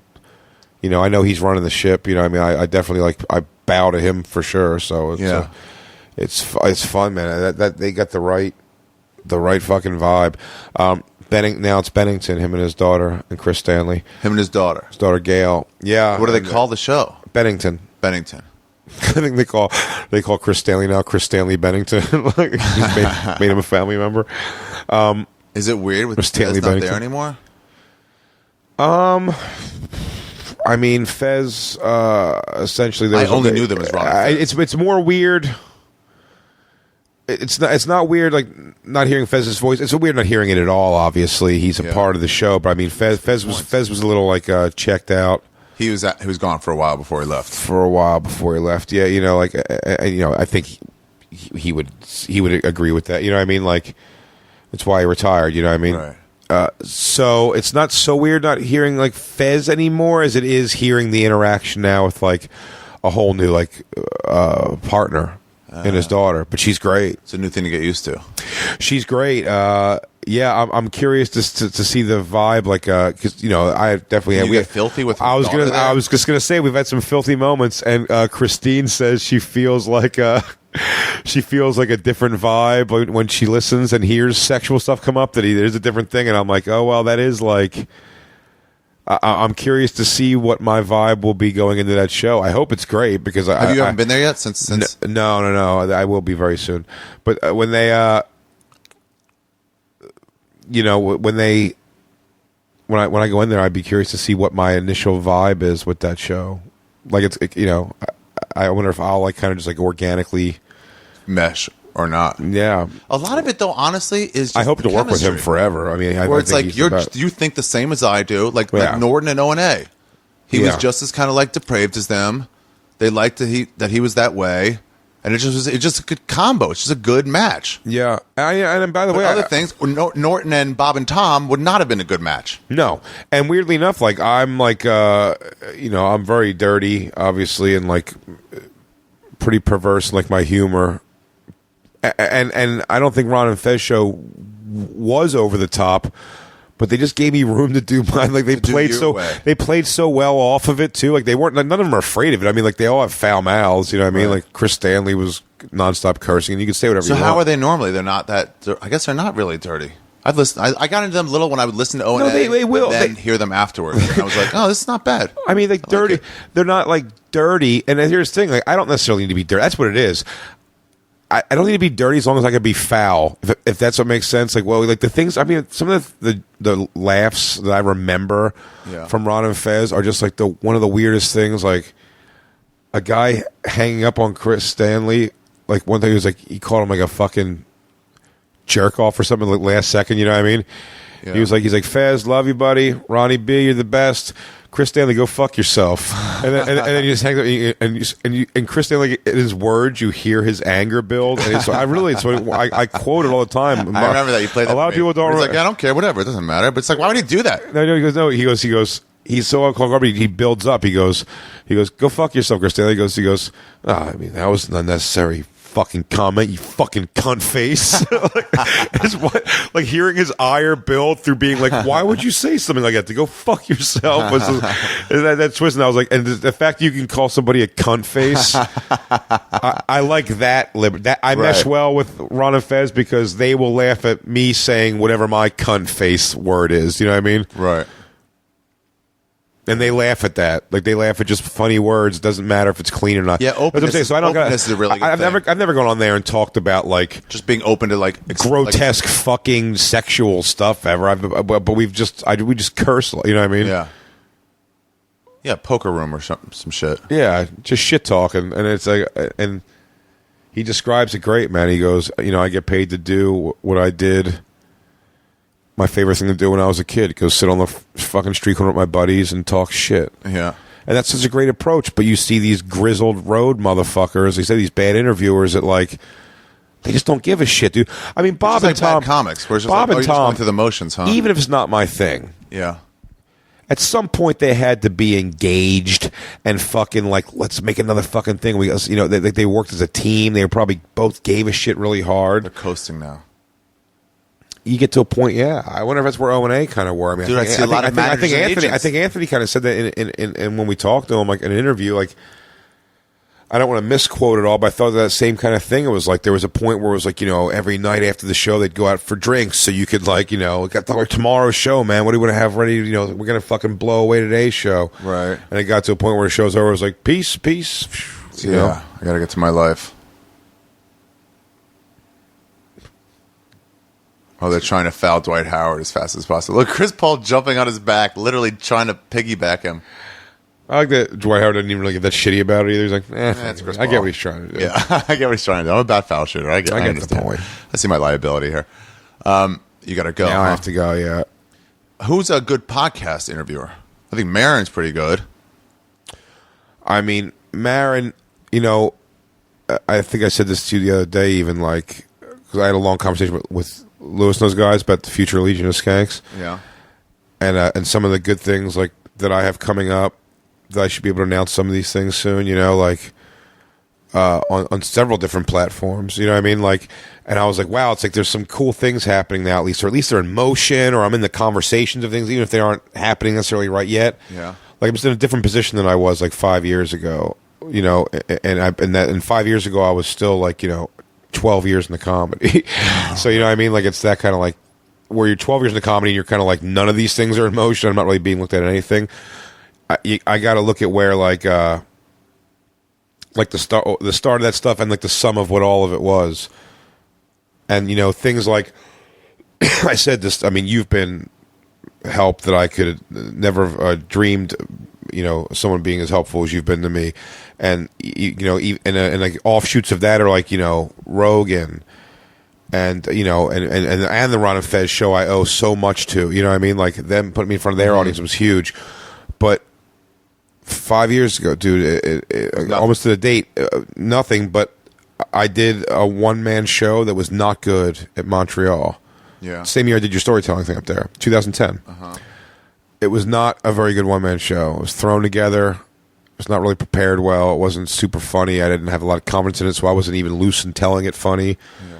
I know he's running the ship. I definitely I bow to him for sure. So it's fun, man. That they got the right fucking vibe. Now it's Bennington, him and his daughter, and Chris Stanley. Him and his daughter Gail. Yeah. What do they call the show? Bennington. I think they call Chris Stanley now Chris Stanley Bennington. Like, made him a family member. Is it weird with Stanley Fez not Bennington there anymore? I mean, Fez, essentially... I only knew them as Ron. It's more weird. It's not weird, like, not hearing Fez's voice. It's weird not hearing it at all, obviously. He's a part of the show. But, I mean, Fez was a little, like, checked out. He was gone for a while before he left. Yeah, I think he would agree with that. You know what I mean? Like, that's why he retired, you know what I mean? Right. So it's not so weird not hearing like Fez anymore as it is hearing the interaction now with like a whole new like partner and his daughter. But she's great. It's a new thing to get used to. She's great. I'm curious to see the vibe, like, because I definitely get filthy with. I was just gonna say we've had some filthy moments, and Christine says she feels like a different vibe when she listens and hears sexual stuff come up. That there's a different thing, and I'm like, oh well, that is like. I'm curious to see what my vibe will be going into that show. I hope it's great because you haven't been there yet since. No. I will be very soon. But when they, when I go in there, I'd be curious to see what my initial vibe is with that show. Like I wonder if I'll like kind of just like organically mesh or not. Yeah. A lot of it, though, honestly, is just I hope the to work with him chemistry. forever. I mean, I Where it's think like he's the best. you think the same as I do, like Yeah. Norton and O&A. He was Yeah. just as kind of like depraved as them. They liked that he was that way, and it's just a good combo. It's just a good match. Yeah. And by the But way, other things, Norton and Bob and Tom would not have been a good match. No. And weirdly enough, like I'm like I'm very dirty, obviously, and like pretty perverse in like my humor. And I don't think Ron and Fez show was over the top, but they just gave me room to do mine. Like they played so well off of it too. Like they weren't, none of them are afraid of it. I mean, like they all have foul mouths. You know what I mean? Right. Like Chris Stanley was nonstop cursing, and you could say whatever. So you how want. are they normally? They're not that. I guess they're not really dirty. I've listened. I got into them a little when I would listen to O&A. No, they will. And then hear them afterwards. And I was like, oh, this is not bad. I mean, like dirty. it. They're not like dirty. And here's the thing: like I don't necessarily need to be dirty. That's what it is. I don't need to be dirty as long as I can be foul. If that's what makes sense. Like, well, like the things. I mean, some of the laughs that I remember from Ron and Fez are just like one of the weirdest things. Like a guy hanging up on Chris Stanley. Like one thing, he was like he called him like a fucking jerk off or something. Like last second, you know what I mean? Yeah. He's like Fez, love you, buddy. Ronnie B, you're the best. Chris Stanley, go fuck yourself. And then he just hangs up, and Chris Stanley, in his words, you hear his anger build. And I quote it all the time. I remember that you played that. A lot of people don't. He's like, I don't care, whatever, it doesn't matter. But it's like, why would he do that? No, he goes. He's so uncomfortable. He builds up. He goes, go fuck yourself, Chris Stanley. He goes. I mean, that was an unnecessary fucking comment, you fucking cunt face. like hearing his ire build through being like, why would you say something like that? To go fuck yourself was that twist. And I was like, and the fact you can call somebody a cunt face, I like that. I mesh well with Ron and Fez because they will laugh at me saying whatever my cunt face word is. You know what I mean? Right. And they laugh at that. Like they laugh at just funny words. Doesn't matter if it's clean or not. Yeah, openness. So I don't openness is a really good thing. I've never gone on there and talked about like just being open to like grotesque fucking sexual stuff ever. But we just curse. You know what I mean? Yeah. Yeah, poker room or some shit. Yeah, just shit talking, and it's like, and he describes it great, man. He goes, I get paid to do what I did. My favorite thing to do when I was a kid, go sit on the fucking street corner with my buddies and talk shit. Yeah. And that's such a great approach. But you see these grizzled road motherfuckers, they say these bad interviewers that like, they just don't give a shit, dude. I mean, Bob and Tom. Bad comics. Where it's just Bob like, and you're just Tom, going through the motions, huh? even if it's not my thing. Yeah. At some point, they had to be engaged and fucking like, let's make another fucking thing. They worked as a team. They probably both gave a shit really hard. They're coasting now. You get to a point, yeah. I wonder if that's where O&A kind of were. I mean, Dude, I see a lot of managers and agents. I think Anthony kind of said that in when we talked to him, like in an interview, like I don't want to misquote it all, but I thought that same kind of thing. It was like there was a point where it was like, every night after the show they'd go out for drinks, so you could like, got tomorrow's show, man. What do you want to have ready? We're gonna fucking blow away today's show, right? And it got to a point where the show's over. It was like peace. You know? I gotta get to my life. Oh, they're trying to foul Dwight Howard as fast as possible. Look, Chris Paul jumping on his back, literally trying to piggyback him. I like that Dwight Howard didn't even really get that shitty about it either. He's like, that's Chris I Paul. get what he's trying to do. Yeah, I get what he's trying to do. I'm a bad foul shooter. I get the point. I see my liability here. You got to go. Now I have to go, yeah. Who's a good podcast interviewer? I think Maron's pretty good. I mean, Maron, I think I said this to you the other day, even like, because I had a long conversation with Lewis and those guys about the future Legion of Skanks. Yeah. And some of the good things like that I have coming up, that I should be able to announce some of these things soon, like on several different platforms, you know what I mean? Like, and I was like, wow, it's like there's some cool things happening now, at least they're in motion, or I'm in the conversations of things, even if they aren't happening necessarily right yet. Yeah. Like I'm just in a different position than I was like 5 years ago, and 5 years ago I was still like, 12 years in the comedy. So, you know what I mean? Like, it's that kind of like where you're 12 years in the comedy and you're kind of like, none of these things are in motion. I'm not really being looked at anything. I got to look at where like the start of that stuff and like the sum of what all of it was. And, things like, I said this, I mean, you've been help that I could never have dreamed someone being as helpful as you've been to me, and and like offshoots of that are like Rogan, and and the Ron and Fez show I owe so much to. You know what I mean? Like them putting me in front of their audience was huge, but 5 years ago, dude, almost to the date, nothing. But I did a one-man show that was not good at Montreal. Yeah. Same year I did your storytelling thing up there, 2010. It was not a very good one-man show. It was thrown together. It was not really prepared well. It wasn't super funny. I didn't have a lot of confidence in it, so I wasn't even loose in telling it funny. Yeah.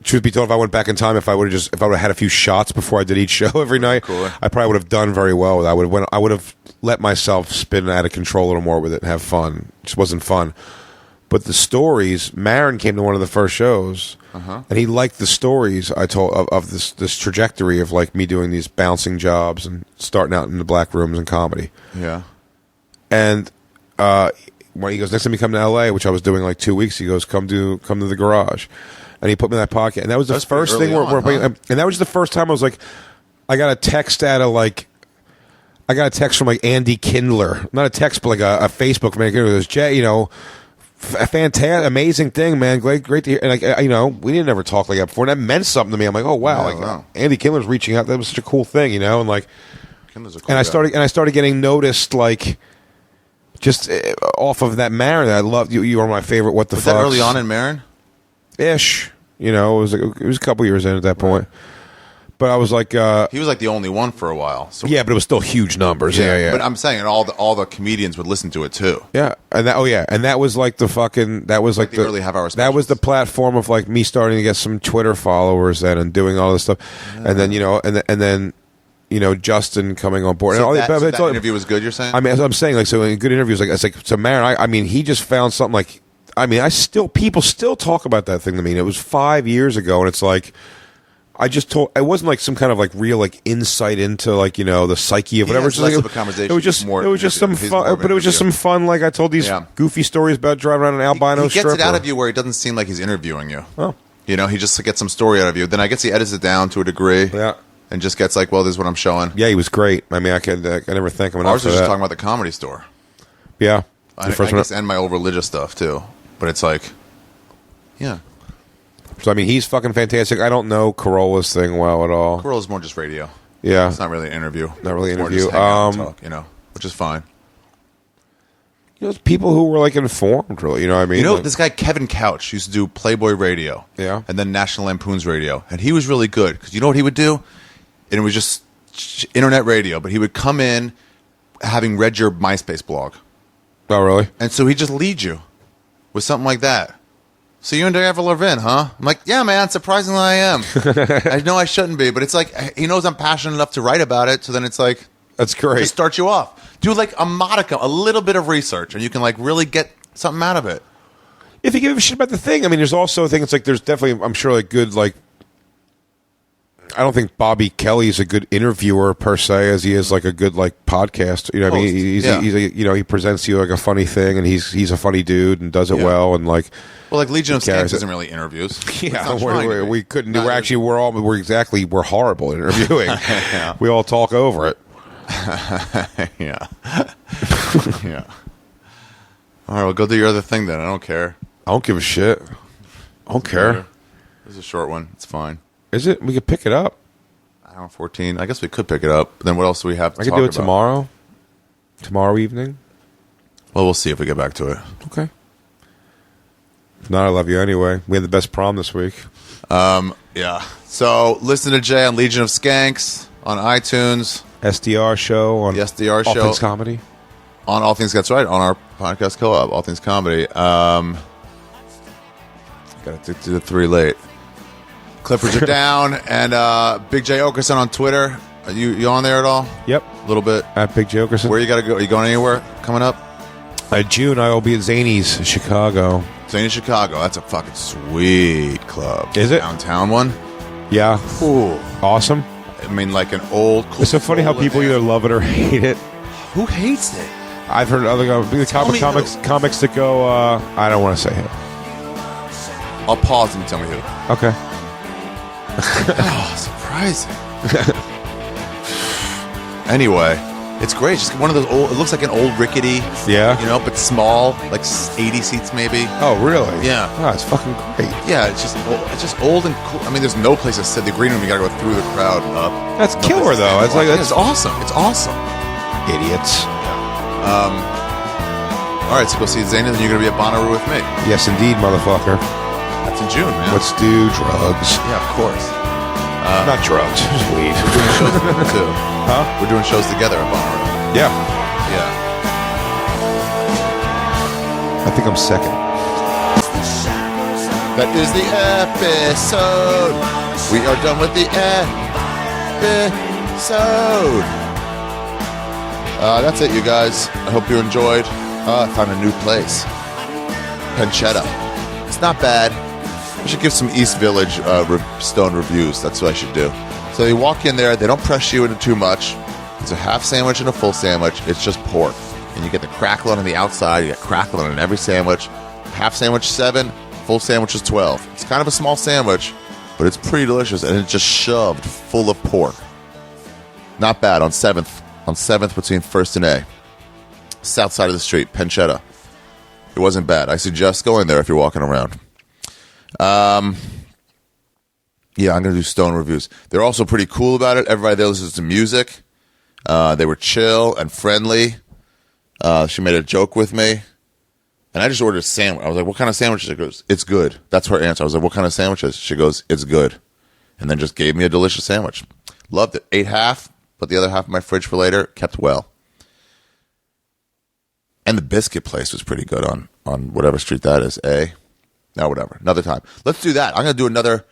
Truth be told, if I went back in time, if I would have had a few shots before I did each show every night, cooler. I probably would have done very well with it. I would have let myself spin out of control a little more with it and have fun. It just wasn't fun. But the stories, Marin came to one of the first shows, and he liked the stories I told of this trajectory of like me doing these bouncing jobs and starting out in the black rooms and comedy. Yeah. And when he goes, next time you come to LA, which I was doing like 2 weeks, he goes, come to the garage. And he put me in that podcast. And that was the first thing and that was the first time I was like, I got a text from like Andy Kindler. Not a text, but like a Facebook man. It goes, Jay, a fantastic, amazing thing, man. Great to hear. And like, we didn't ever talk like that before. And that meant something to me. I'm like, oh wow, Andy Kindler's reaching out. That was such a cool thing, and like, Kindler's a cool and I guy. I started getting noticed like just off of that Marin. I loved you. You were my favorite. What the fuck? Was that early on in Marin? Ish. It was a couple years in at that point. But I was like, he was like the only one for a while. So yeah, but it was still huge numbers. Yeah. But I'm saying, and all the comedians would listen to it too. Yeah, and that was like the fucking the early half-hour specials. That was the platform of like me starting to get some Twitter followers then and doing all this stuff, and then and then Justin coming on board. So and that interview was good. You're saying? I mean, I'm saying like so in good interviews so Marin. I mean, he just found something like. I mean, people still talk about that thing to me. And it was 5 years ago, and it's like it wasn't like some kind of like real like insight into like the psyche of whatever. It's less of a conversation. It was just some fun, but it was just some fun. Like I told these goofy stories about driving around an albino stripper. He gets it out of you where he doesn't seem like he's interviewing you. Oh, he just gets some story out of you. Then I guess he edits it down to a degree. Yeah. And just gets like, well, this is what I'm showing. Yeah, he was great. I mean, I never thank him enough. Ours was just talking about the Comedy Store. Yeah, I guess, and my old religious stuff too. But it's like, yeah. So I mean, he's fucking fantastic. I don't know Carolla's thing well at all. Carolla's more just radio. Yeah, it's not really an interview. Not really an interview. Just hang out and talk, which is fine. It's people who were like informed, really. You know what I mean? This guy Kevin Couch used to do Playboy Radio. Yeah. And then National Lampoon's Radio, and he was really good because you know what he would do, and it was just internet radio. But he would come in having read your MySpace blog. Oh, really? And so he'd just lead you with something like that. So you're into Avril Lavigne, huh? I'm like, yeah, man, surprisingly I am. I know I shouldn't be, but it's like, he knows I'm passionate enough to write about it, so then it's like... That's great. Just start you off. Do like a modicum, a little bit of research, and you can like really get something out of it. If you give a shit about the thing, I mean, there's also a thing, it's like, there's definitely, I'm sure, like, good, like... I don't think Bobby Kelly's a good interviewer per se, as he is like a good like podcast. You know what I mean? He's he presents you like a funny thing, and he's a funny dude and does it well, and like. Well, like Legion of Skanks isn't really interviews. Yeah, we couldn't do. We're horrible at interviewing. We all talk over it. Yeah. Yeah. All right, well, go do your other thing then. I don't care. I don't give a shit. I don't care. This is a short one. It's fine. Is it? We could pick it up. Hour 14. I guess we could pick it up. Then what else do we have to talk about? I could do it tomorrow. Tomorrow evening. Well, we'll see if we get back to it. Okay. If not, I love you anyway. We had the best prom this week. Yeah. So listen to Jay on Legion of Skanks on iTunes. SDR show on the SDR All show. Things Comedy. On All Things, that's right. On our podcast co-op, All Things Comedy. Got to do the 3 late. Clippers are down, and Big Jay Oakerson on Twitter. Are you on there at all? Yep. A little bit. At Big Jay Oakerson. Where you got to go? Are you going anywhere coming up? June, I will be at Zany's, Chicago. Zany's, Chicago. That's a fucking sweet club. Is it? Downtown one? Yeah. Ooh. Awesome. I mean, like an old... Cool, it's so funny how people either love it or hate it. Who hates it? I've heard other comics that go, I don't want to say it. I'll pause and you tell me who. Okay. Oh, surprising. Anyway, It's great. Just one of those old. It looks like an old rickety. Yeah. But small, like 80 seats maybe. Oh, really? Yeah. Oh, it's fucking great. Yeah, it's just old and cool. I mean, there's no place to sit. The green room, you got to go through the crowd up. That's killer, though. It's like it's awesome. It's awesome. Idiots. All right, so go see Zane, and then you're gonna be at Bonnaroo with me. Yes, indeed, motherfucker. That's in June, man. Let's do drugs. Yeah, of course. Not drugs, just weed. We're doing shows together too. Huh? We're doing shows together at Bonnaroo. Yeah. Yeah. I think I'm second. That is the episode. We are done with the episode. That's it, you guys. I hope you enjoyed. I found a new place. Pancetta. It's not bad. I should give some East Village Stone reviews. That's what I should do. So you walk in there. They don't press you into too much. It's a half sandwich and a full sandwich. It's just pork. And you get the crackling on the outside. You get crackling on every sandwich. Half sandwich, 7. Full sandwich is 12. It's kind of a small sandwich, but it's pretty delicious. And it's just shoved full of pork. Not bad on 7th. On 7th between 1st and A. South side of the street, Pancetta. It wasn't bad. I suggest going there if you're walking around. Yeah, I'm going to do Stone reviews. They're also pretty cool about it. Everybody there listens to music. They were chill and friendly. She made a joke with me. And I just ordered a sandwich. I was like, what kind of sandwiches? She goes, it's good. That's her answer. I was like, what kind of sandwiches? She goes, it's good. And then just gave me a delicious sandwich. Loved it. Ate half, put the other half in my fridge for later. Kept well. And the biscuit place was pretty good on whatever street that is. No, whatever. Another time. Let's do that. I'm going to do another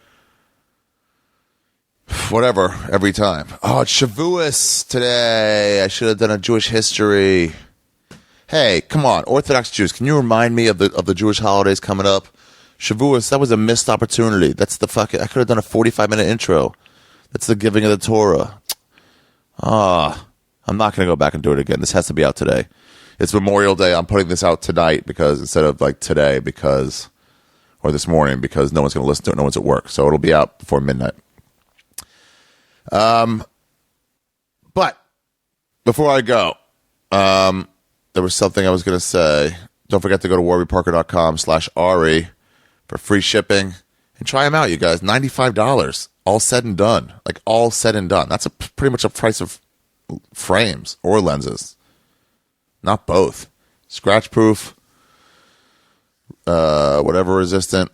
whatever every time. Oh, it's Shavuos today. I should have done a Jewish history. Hey, come on. Orthodox Jews, can you remind me of the Jewish holidays coming up? Shavuos, that was a missed opportunity. That's the fucking... I could have done a 45-minute intro. That's the giving of the Torah. I'm not going to go back and do it again. This has to be out today. It's Memorial Day. I'm putting this out tonight because instead of like today or this morning because no one's going to listen to it. No one's at work. So it'll be out before midnight. But before I go, there was something I was going to say. Don't forget to go to warbyparker.com/Ari for free shipping and try them out, you guys. $95, all said and done. Like all said and done. That's pretty much a price of frames or lenses. Not both. Scratch proof, whatever resistant.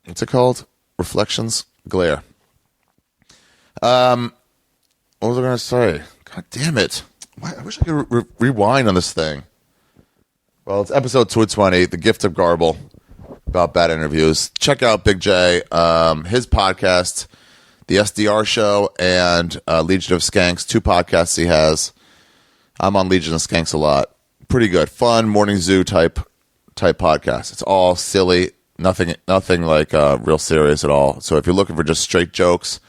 What's it called? Reflections? Glare. What was I going to say? God damn it. I wish I could rewind on this thing. Well, it's episode 220, The Gift of Garble, about bad interviews. Check out Big J, his podcast, The SDR Show, and Legion of Skanks, 2 podcasts he has. I'm on Legion of Skanks a lot. Pretty good. Fun, morning zoo type podcast. It's all silly. Nothing like real serious at all. So if you're looking for just straight jokes,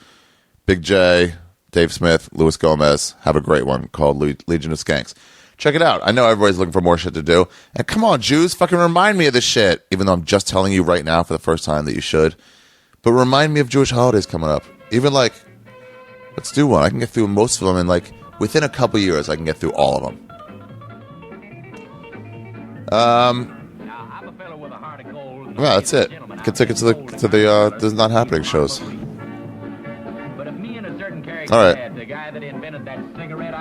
Big J, Dave Smith, Luis Gomez have a great one called Legion of Skanks. Check it out. I know everybody's looking for more shit to do. And come on, Jews, fucking remind me of this shit. Even though I'm just telling you right now for the first time that you should. But remind me of Jewish holidays coming up. Even like, let's do one. I can get through most of them in like, within a couple years, I can get through all of them. Yeah, that's it. Get tickets to the This Is Not Happening shows. All right.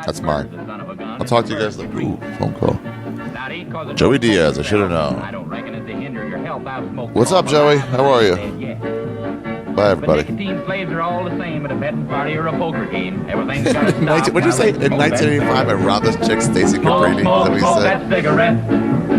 That's mine. I'll talk to you guys later. Ooh, phone call. Joey Diaz, I should have known. What's up, Joey? How are you? Bye, everybody. Slaves are all the same at a betting party or a poker game. Everything's got to stop. What'd you say? In 1985, I robbed this chick, Stacy Cabrini. Is that what you said?